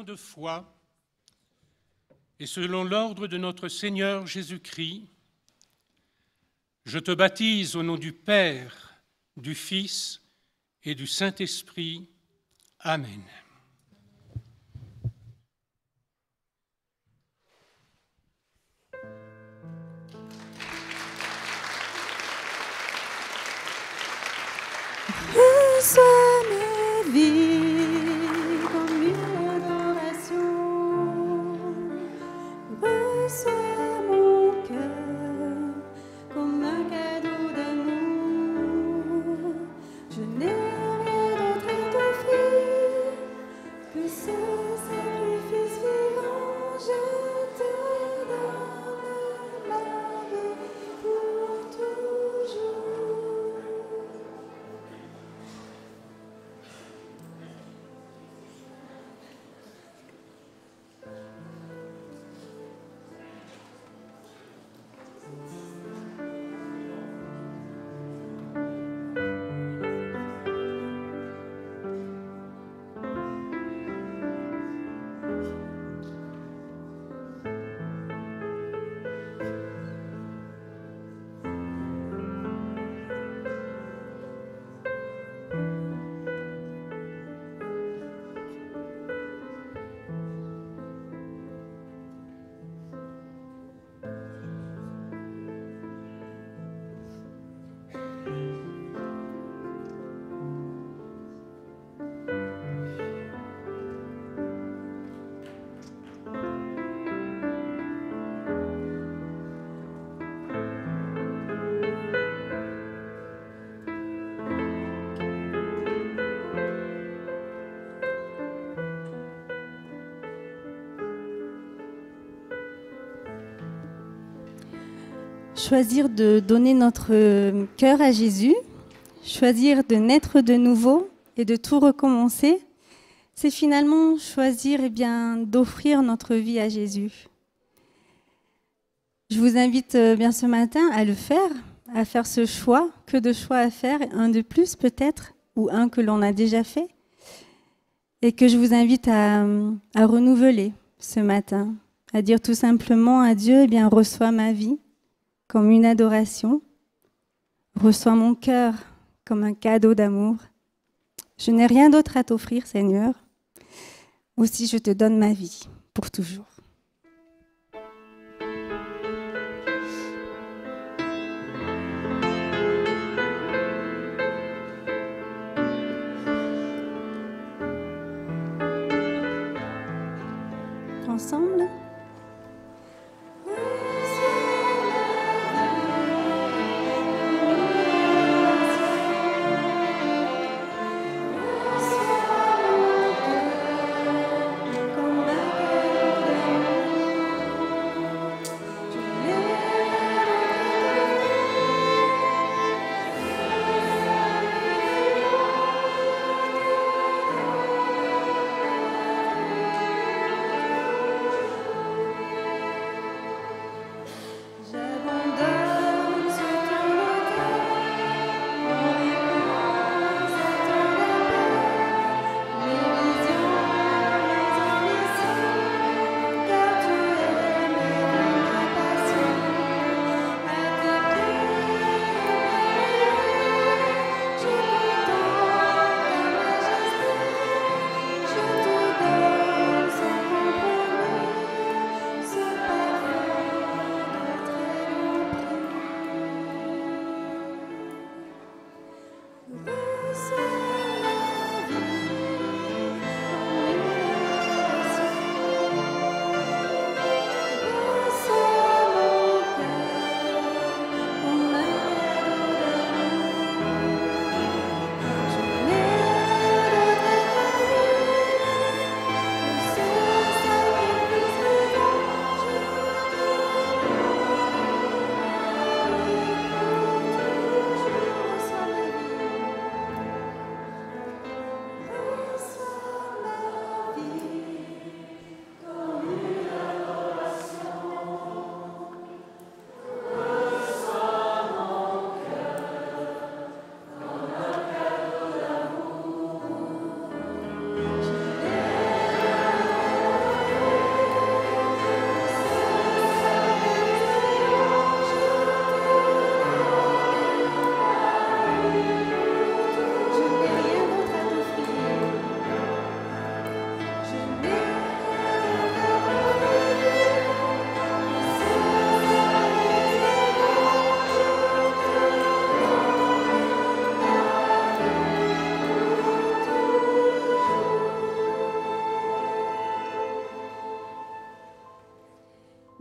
De foi et selon l'ordre de notre Seigneur Jésus-Christ, je te baptise au nom du Père, du Fils et du Saint-Esprit. Amen. Reçois ma vie comme une adoration, reçois mon cœur comme un cadeau d'amour. Je n'ai rien d'autre à t'offrir choisir de donner notre cœur à Jésus, choisir de naître de nouveau et de tout recommencer, c'est finalement choisir d'offrir notre vie à Jésus. Je vous invite bien ce matin à le faire, à faire ce choix. Que de choix à faire, un de plus peut-être, ou un que l'on a déjà fait. Et que je vous invite à renouveler ce matin, à dire tout simplement à Dieu, reçois ma vie comme une adoration, reçois mon cœur comme un cadeau d'amour. Je n'ai rien d'autre à t'offrir, Seigneur. Aussi, je te donne ma vie pour toujours. Ensemble.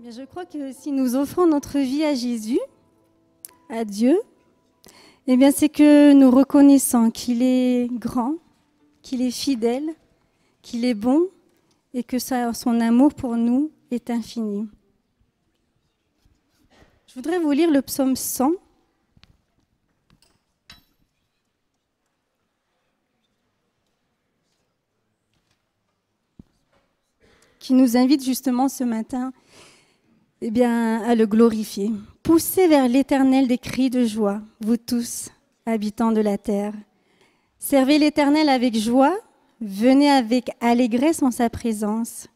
Je crois que si nous offrons notre vie à Jésus, à Dieu, c'est que nous reconnaissons qu'il est grand, qu'il est fidèle, qu'il est bon et que son amour pour nous est infini. Je voudrais vous lire le psaume 100. Qui nous invite justement ce matin à le glorifier. Poussez vers l'Éternel des cris de joie, vous tous, habitants de la terre. Servez l'Éternel avec joie, venez avec allégresse en sa présence.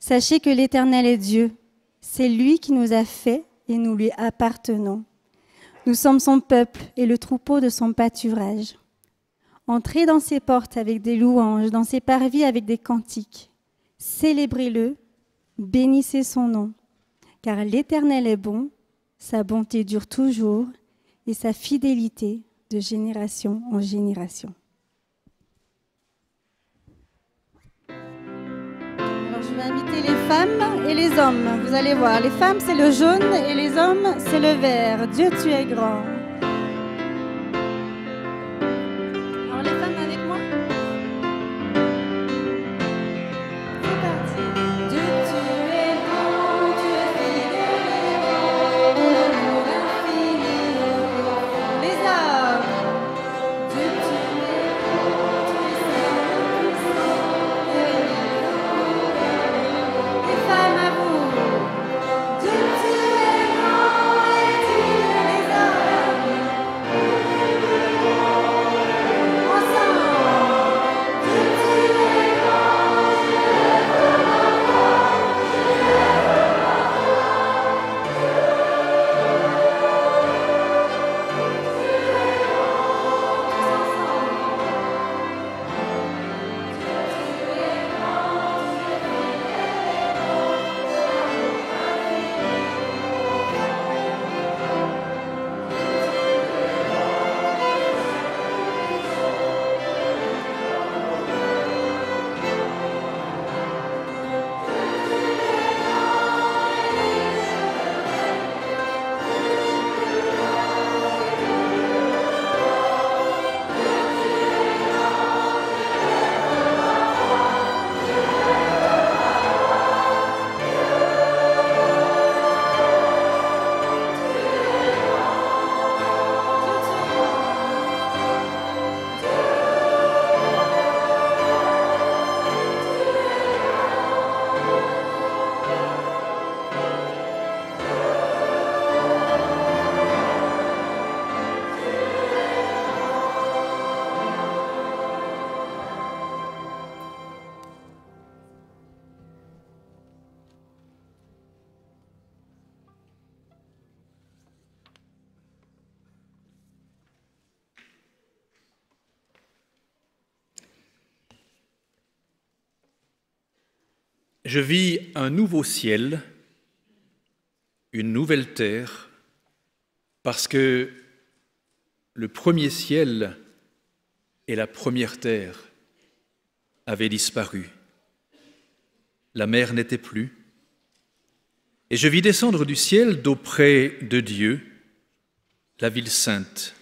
Sachez que l'Éternel est Dieu, c'est lui qui nous a fait et nous lui appartenons. Nous sommes son peuple et le troupeau de son pâturage. Entrez dans ses portes avec des louanges, dans ses parvis avec des cantiques. Célébrez-le, bénissez son nom. Car l'Éternel est bon, sa bonté dure toujours et sa fidélité de génération en génération. Alors je vais inviter les femmes et les hommes. Vous allez voir, les femmes c'est le jaune et les hommes c'est le vert. Dieu, tu es grand. Alors les femmes avec moi. C'est parti. Dieu, tu es grand, tu es fidèle et bon. je vis un nouveau ciel, une nouvelle terre, parce que le premier ciel et la première terre avaient disparu. La mer n'était plus. Et je vis descendre du ciel d'auprès de Dieu la ville sainte,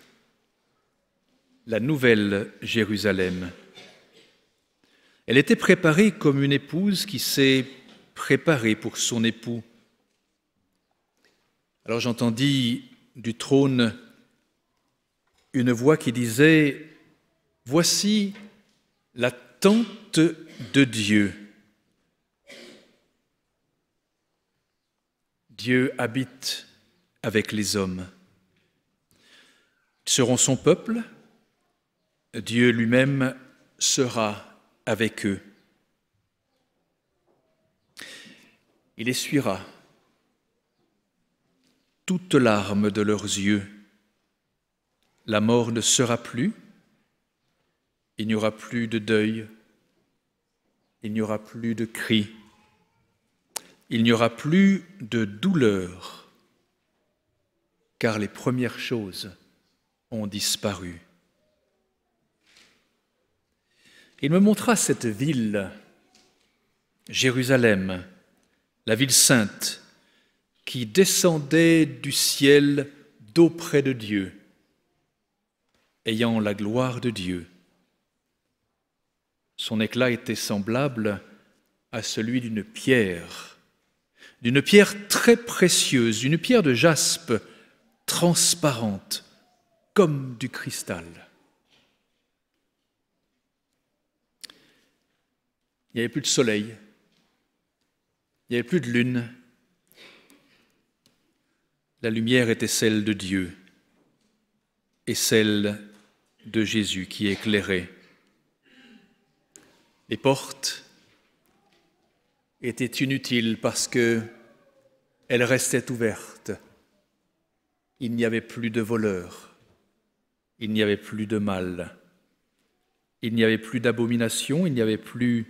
la nouvelle Jérusalem. Elle était préparée comme une épouse qui s'est préparée pour son époux. Alors j'entendis du trône une voix qui disait « Voici la tente de Dieu. Dieu habite avec les hommes. Ils seront son peuple, Dieu lui-même sera avec eux. Il essuiera toute larme de leurs yeux. La mort ne sera plus, il n'y aura plus de deuil, il n'y aura plus de cris, il n'y aura plus de douleur, car les premières choses ont disparu. Il me montra cette ville, Jérusalem, la ville sainte, qui descendait du ciel d'auprès de Dieu, ayant la gloire de Dieu. Son éclat était semblable à celui d'une pierre très précieuse, une pierre de jaspe transparente, comme du cristal. Il n'y avait plus de soleil, il n'y avait plus de lune. La lumière était celle de Dieu et celle de Jésus qui éclairait. Les portes étaient inutiles parce qu'elles restaient ouvertes. Il n'y avait plus de voleurs, il n'y avait plus de mal, il n'y avait plus d'abomination, il n'y avait plus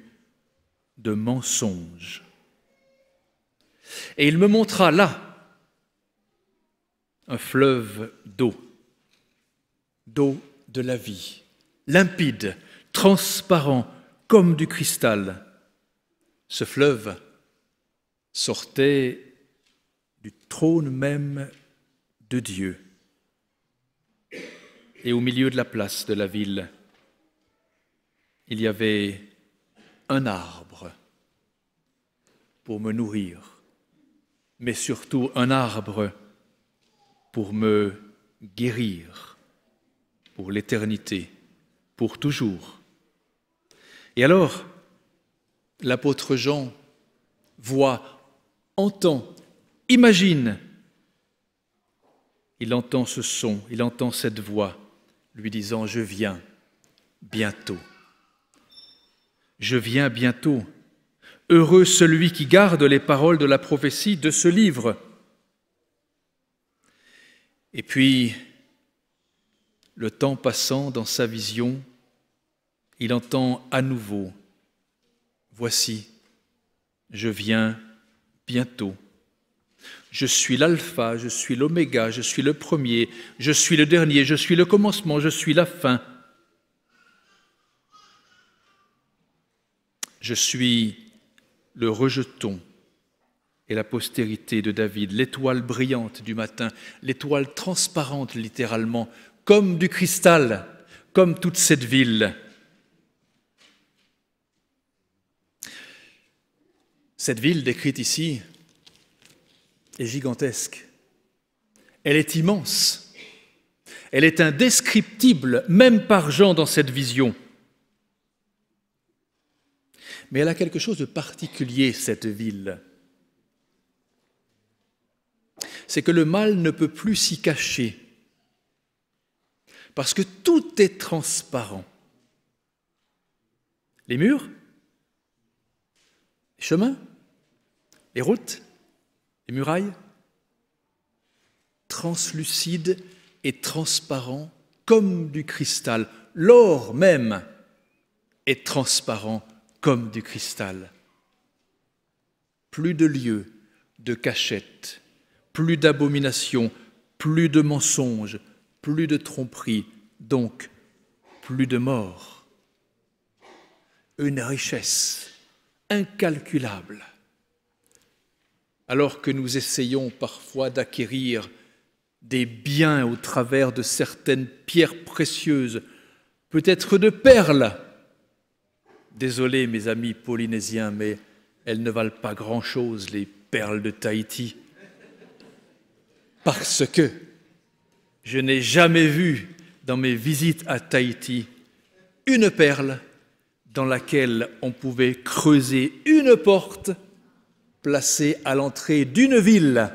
de mensonges. Et il me montra là un fleuve d'eau de la vie, limpide, transparent, comme du cristal. Ce fleuve sortait du trône même de Dieu. Et au milieu de la place de la ville, il y avait un arbre pour me nourrir, mais surtout un arbre pour me guérir, pour l'éternité, pour toujours. Et alors, l'apôtre Jean voit, entend, imagine. Il entend ce son, il entend cette voix lui disant « Je viens bientôt. Je viens bientôt. Heureux celui qui garde les paroles de la prophétie de ce livre. » Et puis, le temps passant dans sa vision, il entend à nouveau « Voici, je viens bientôt. Je suis l'alpha, je suis l'oméga, je suis le premier, je suis le dernier, je suis le commencement, je suis la fin. Je suis le rejeton et la postérité de David, l'étoile brillante du matin, l'étoile transparente littéralement, comme du cristal, comme toute cette ville. Cette ville décrite ici est gigantesque. Elle est immense. Elle est indescriptible, même par Jean dans cette vision. Mais elle a quelque chose de particulier, cette ville. C'est que le mal ne peut plus s'y cacher, parce que tout est transparent. Les murs, les chemins, les routes, les murailles, translucides et transparents comme du cristal. L'or même est transparent comme du cristal. plus de lieux de cachette, plus d'abominations, plus de mensonges, plus de tromperies, donc plus de mort. Une richesse incalculable. Alors que nous essayons parfois d'acquérir des biens au travers de certaines pierres précieuses, peut-être de perles. Désolé mes amis polynésiens, mais elles ne valent pas grand-chose, les perles de Tahiti. Parce que je n'ai jamais vu dans mes visites à Tahiti une perle dans laquelle on pouvait creuser une porte placée à l'entrée d'une ville,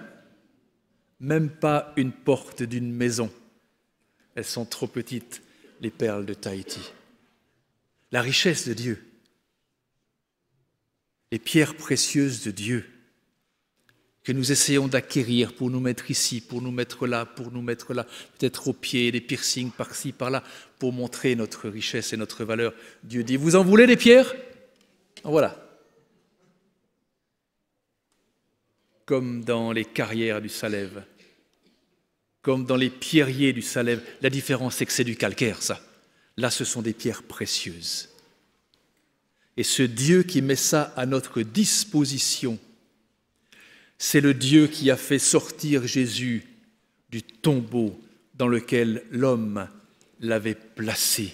même pas une porte d'une maison. Elles sont trop petites, les perles de Tahiti. La richesse de Dieu, les pierres précieuses de Dieu que nous essayons d'acquérir pour nous mettre ici, pour nous mettre là, peut-être aux pieds, des piercings par-ci, par-là, pour montrer notre richesse et notre valeur. Dieu dit, vous en voulez des pierres? Voilà. Comme dans les carrières du Salève, comme dans les pierriers du Salève. La différence, c'est que c'est du calcaire, ça. Là, ce sont des pierres précieuses. Et ce Dieu qui met ça à notre disposition, c'est le Dieu qui a fait sortir Jésus du tombeau dans lequel l'homme l'avait placé.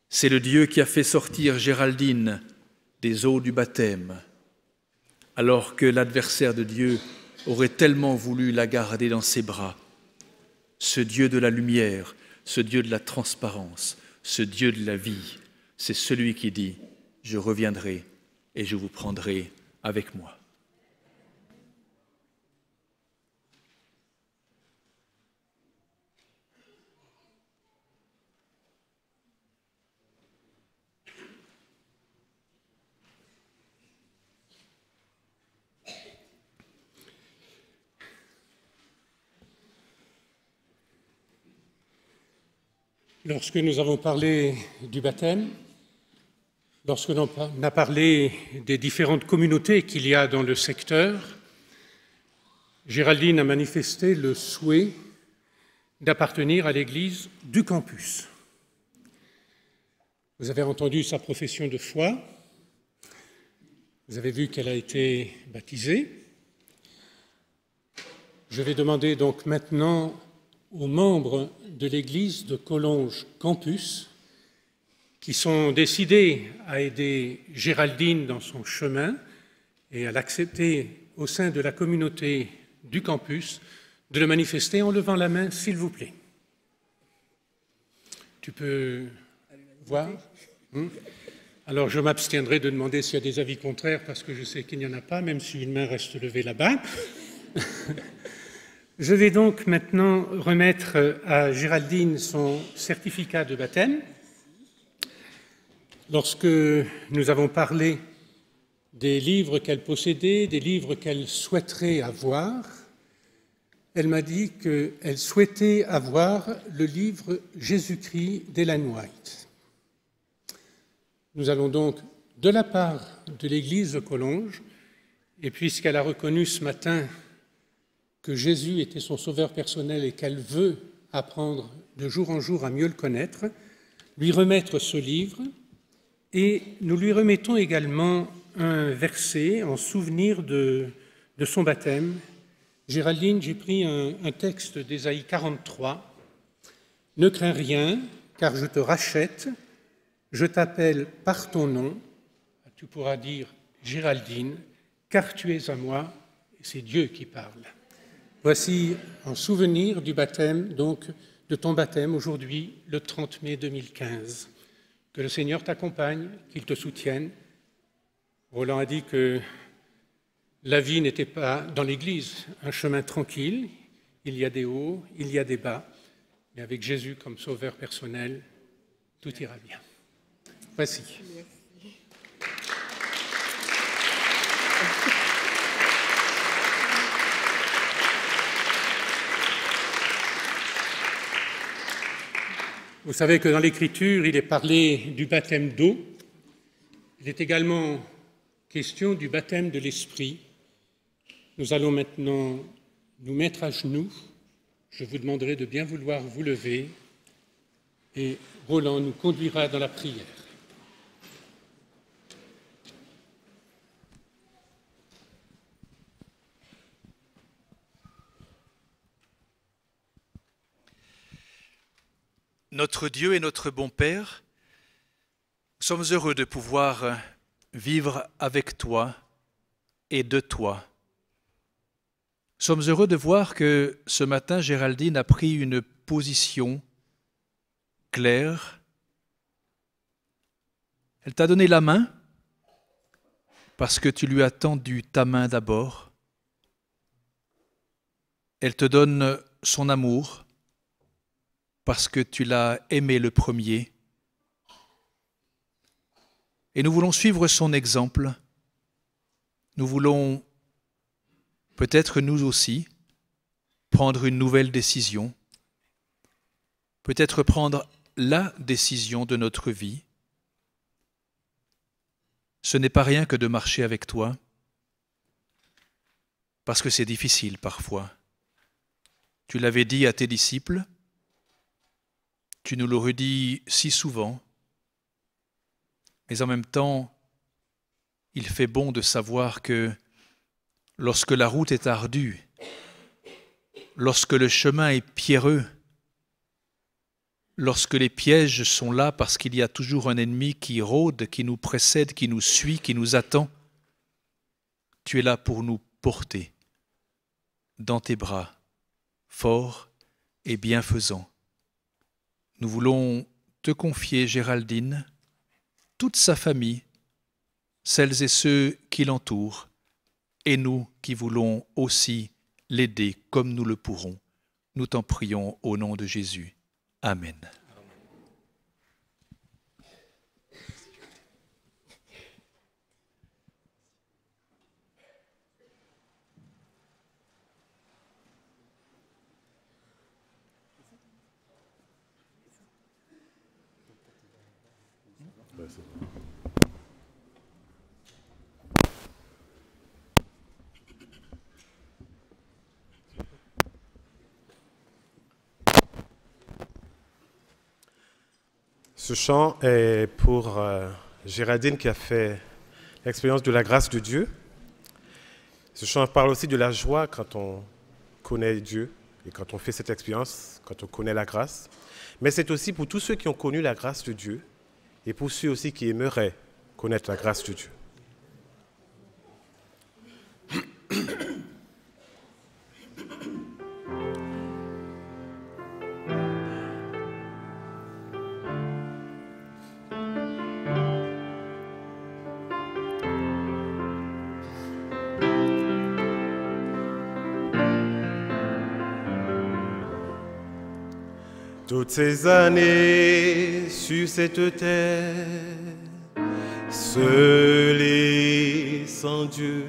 C'est le Dieu qui a fait sortir Géraldine des eaux du baptême, alors que l'adversaire de Dieu aurait tellement voulu la garder dans ses bras. Ce Dieu de la lumière, ce Dieu de la transparence, ce Dieu de la vie, c'est celui qui dit « Je reviendrai et je vous prendrai avec moi ». Lorsque nous avons parlé du baptême, lorsque l'on a parlé des différentes communautés qu'il y a dans le secteur, Géraldine a manifesté le souhait d'appartenir à l'église du campus. Vous avez entendu sa profession de foi, vous avez vu qu'elle a été baptisée. Je vais demander donc maintenant aux membres de l'église de Collonges Campus qui sont décidés à aider Géraldine dans son chemin et à l'accepter au sein de la communauté du campus, de le manifester en levant la main, s'il vous plaît. Tu peux voir? Alors je m'abstiendrai de demander s'il y a des avis contraires parce que je sais qu'il n'y en a pas, même si une main reste levée là-bas. Je vais donc maintenant remettre à Géraldine son certificat de baptême. Lorsque nous avons parlé des livres qu'elle possédait, des livres qu'elle souhaiterait avoir, elle m'a dit qu'elle souhaitait avoir le livre Jésus-Christ d'Ellen White. Nous allons donc, de la part de l'église de Collonges, et puisqu'elle a reconnu ce matin que Jésus était son sauveur personnel et qu'elle veut apprendre de jour en jour à mieux le connaître, lui remettre ce livre, et nous lui remettons également un verset en souvenir de son baptême. Géraldine, j'ai pris un texte d'Ésaïe 43. « Ne crains rien, car je te rachète, je t'appelle par ton nom. » Tu pourras dire « Géraldine, car tu es à moi. » Et c'est Dieu qui parle. Voici en souvenir du baptême, donc de ton baptême aujourd'hui, le 30 mai 2015. Que le Seigneur t'accompagne, qu'il te soutienne. Roland a dit que la vie n'était pas dans l'Église un chemin tranquille. Il y a des hauts, il y a des bas. Mais avec Jésus comme sauveur personnel, tout ira bien. Voici. Vous savez que dans l'Écriture, il est parlé du baptême d'eau. Il est également question du baptême de l'Esprit. Nous allons maintenant nous mettre à genoux. Je vous demanderai de bien vouloir vous lever et Roland nous conduira dans la prière. Notre Dieu et notre bon Père, nous sommes heureux de pouvoir vivre avec toi et de toi. Nous sommes heureux de voir que ce matin, Géraldine a pris une position claire. Elle t'a donné la main parce que tu lui as tendu ta main d'abord. Elle te donne son amour parce que tu l'as aimé le premier. Et nous voulons suivre son exemple. Nous voulons peut-être nous aussi prendre une nouvelle décision, peut-être prendre la décision de notre vie. Ce n'est pas rien que de marcher avec toi, parce que c'est difficile parfois. Tu l'avais dit à tes disciples, tu nous le redis si souvent, mais en même temps, il fait bon de savoir que lorsque la route est ardue, lorsque le chemin est pierreux, lorsque les pièges sont là parce qu'il y a toujours un ennemi qui rôde, qui nous précède, qui nous suit, qui nous attend, tu es là pour nous porter dans tes bras, fort et bienfaisant. Nous voulons te confier, Géraldine, toute sa famille, celles et ceux qui l'entourent, et nous qui voulons aussi l'aider comme nous le pourrons. Nous t'en prions au nom de Jésus. Amen. Ce chant est pour Géraldine qui a fait l'expérience de la grâce de Dieu. Ce chant parle aussi de la joie quand on connaît Dieu et quand on fait cette expérience, quand on connaît la grâce. Mais c'est aussi pour tous ceux qui ont connu la grâce de Dieu et pour ceux aussi qui aimeraient connaître la grâce de Dieu. Toutes ces années sur cette terre, seul et sans Dieu,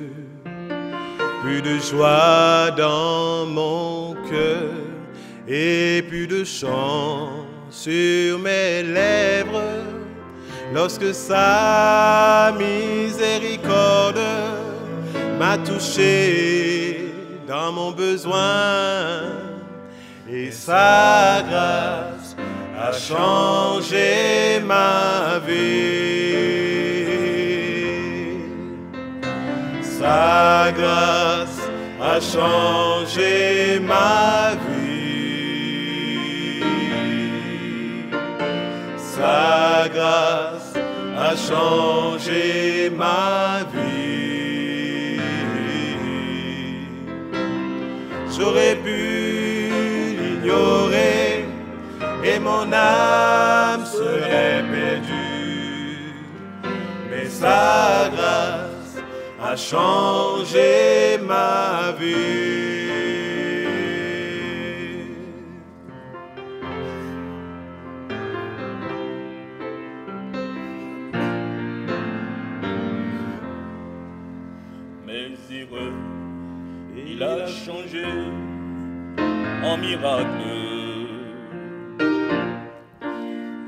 plus de joie dans mon cœur et plus de chant sur mes lèvres, lorsque sa miséricorde m'a touché dans mon besoin. Et sa grâce a changé ma vie. Sa grâce a changé ma vie. Sa grâce a changé ma vie. J'aurais pu l'ignorer et mon âme serait perdue, mais sa grâce a changé ma vie. Mais heureux, il a changé en miracle,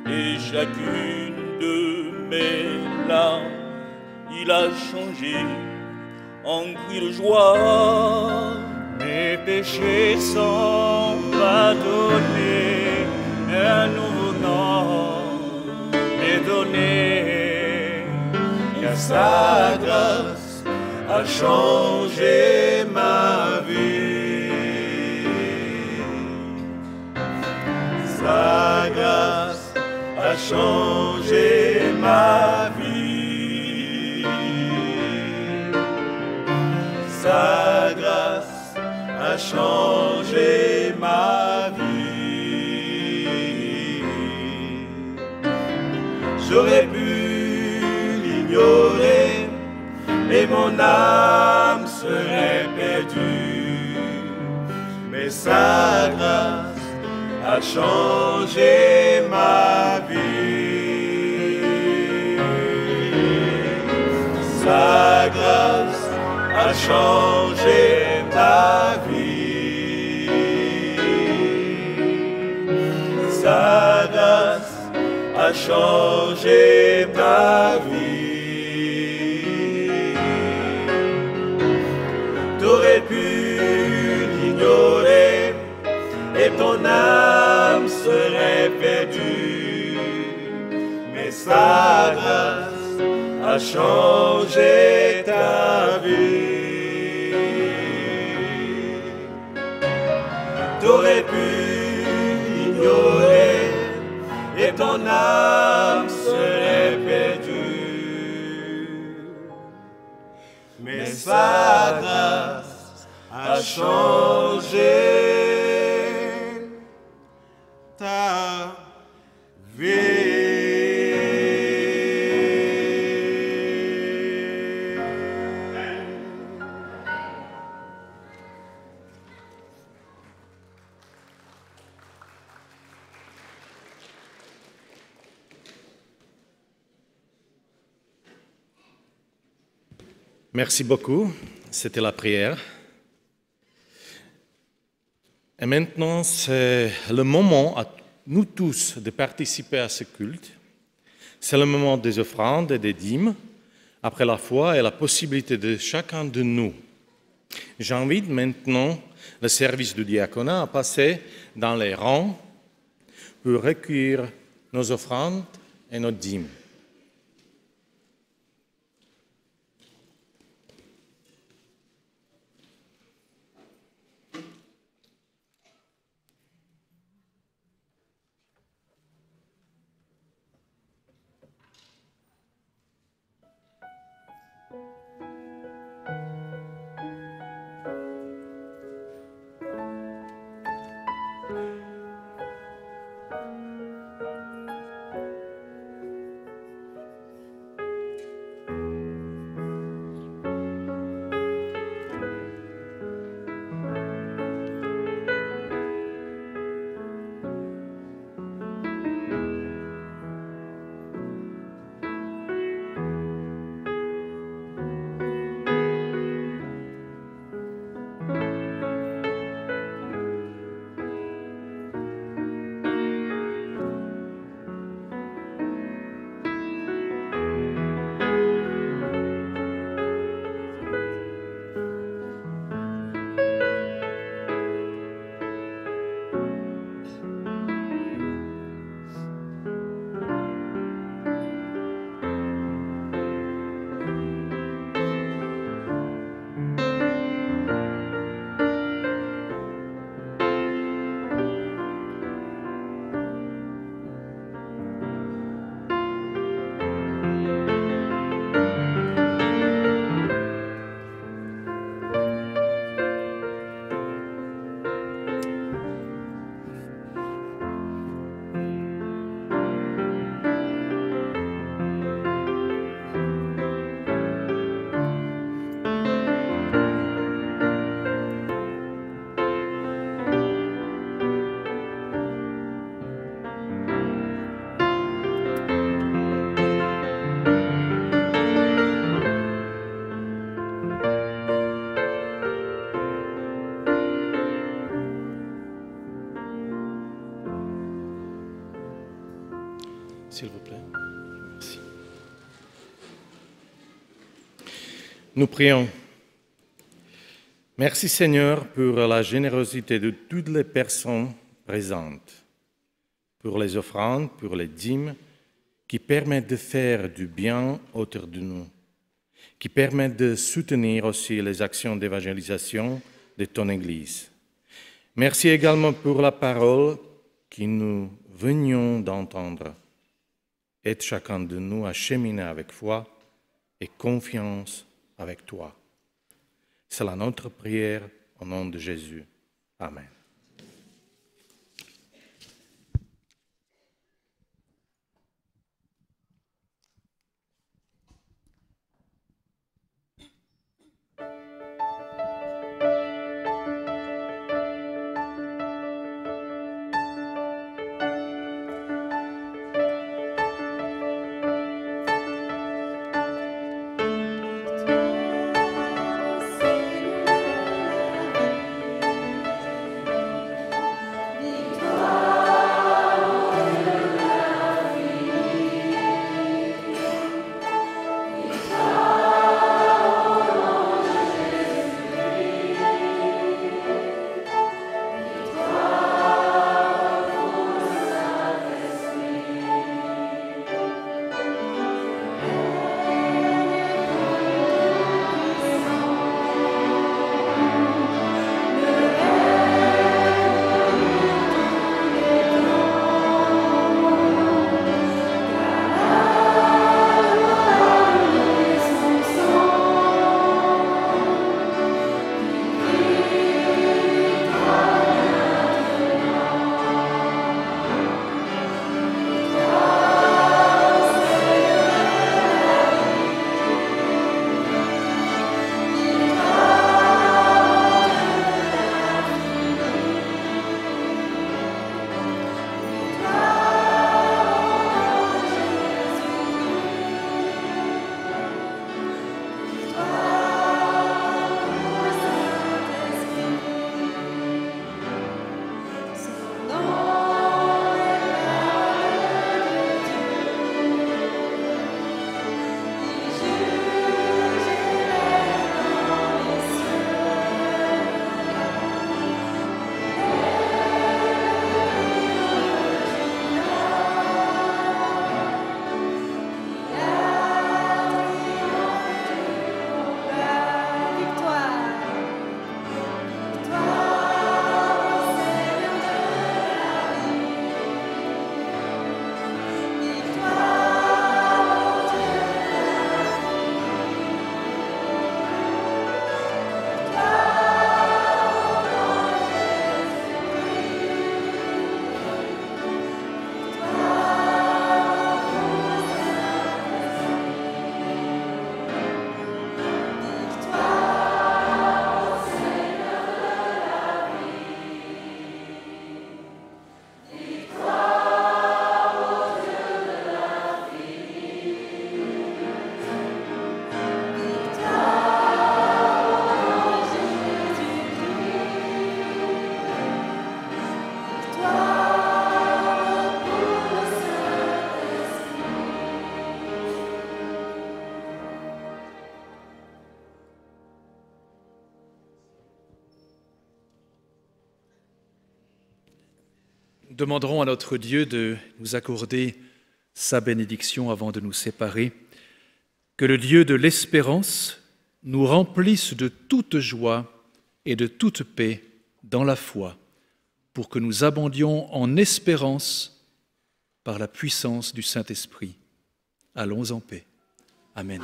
et chacune de mes larmes il a changé en cri de joie. Mes péchés sont pardonnés, un nouveau nom m'est donné, car sa grâce a changé ma vie. Sa grâce a changé ma vie. Sa grâce a changé ma vie. J'aurais pu l'ignorer et mon âme serait perdue, mais sa grâce a changé ma vie. Sa grâce a changé ma vie. Sa grâce a changé ma vie. T'aurais pu l'ignorer et ton âme serait perdue, mais sa grâce a changé ta vie. T'aurais pu l'ignorer et ton âme serait perdue, mais sa grâce a changé ta vie. Merci beaucoup, c'était la prière. Et maintenant, c'est le moment à nous tous de participer à ce culte. C'est le moment des offrandes et des dîmes, après la foi et la possibilité de chacun de nous. J'invite maintenant le service du diaconat à passer dans les rangs pour recueillir nos offrandes et nos dîmes. Nous prions. Merci Seigneur pour la générosité de toutes les personnes présentes, pour les offrandes, pour les dîmes qui permettent de faire du bien autour de nous, qui permettent de soutenir aussi les actions d'évangélisation de ton Église. Merci également pour la parole que nous venions d'entendre. Aide chacun de nous à cheminer avec foi et confiance avec toi. C'est la notre prière au nom de Jésus. Amen. Nous demanderons à notre Dieu de nous accorder sa bénédiction avant de nous séparer. Que le Dieu de l'espérance nous remplisse de toute joie et de toute paix dans la foi, pour que nous abondions en espérance par la puissance du Saint-Esprit. Allons en paix. Amen.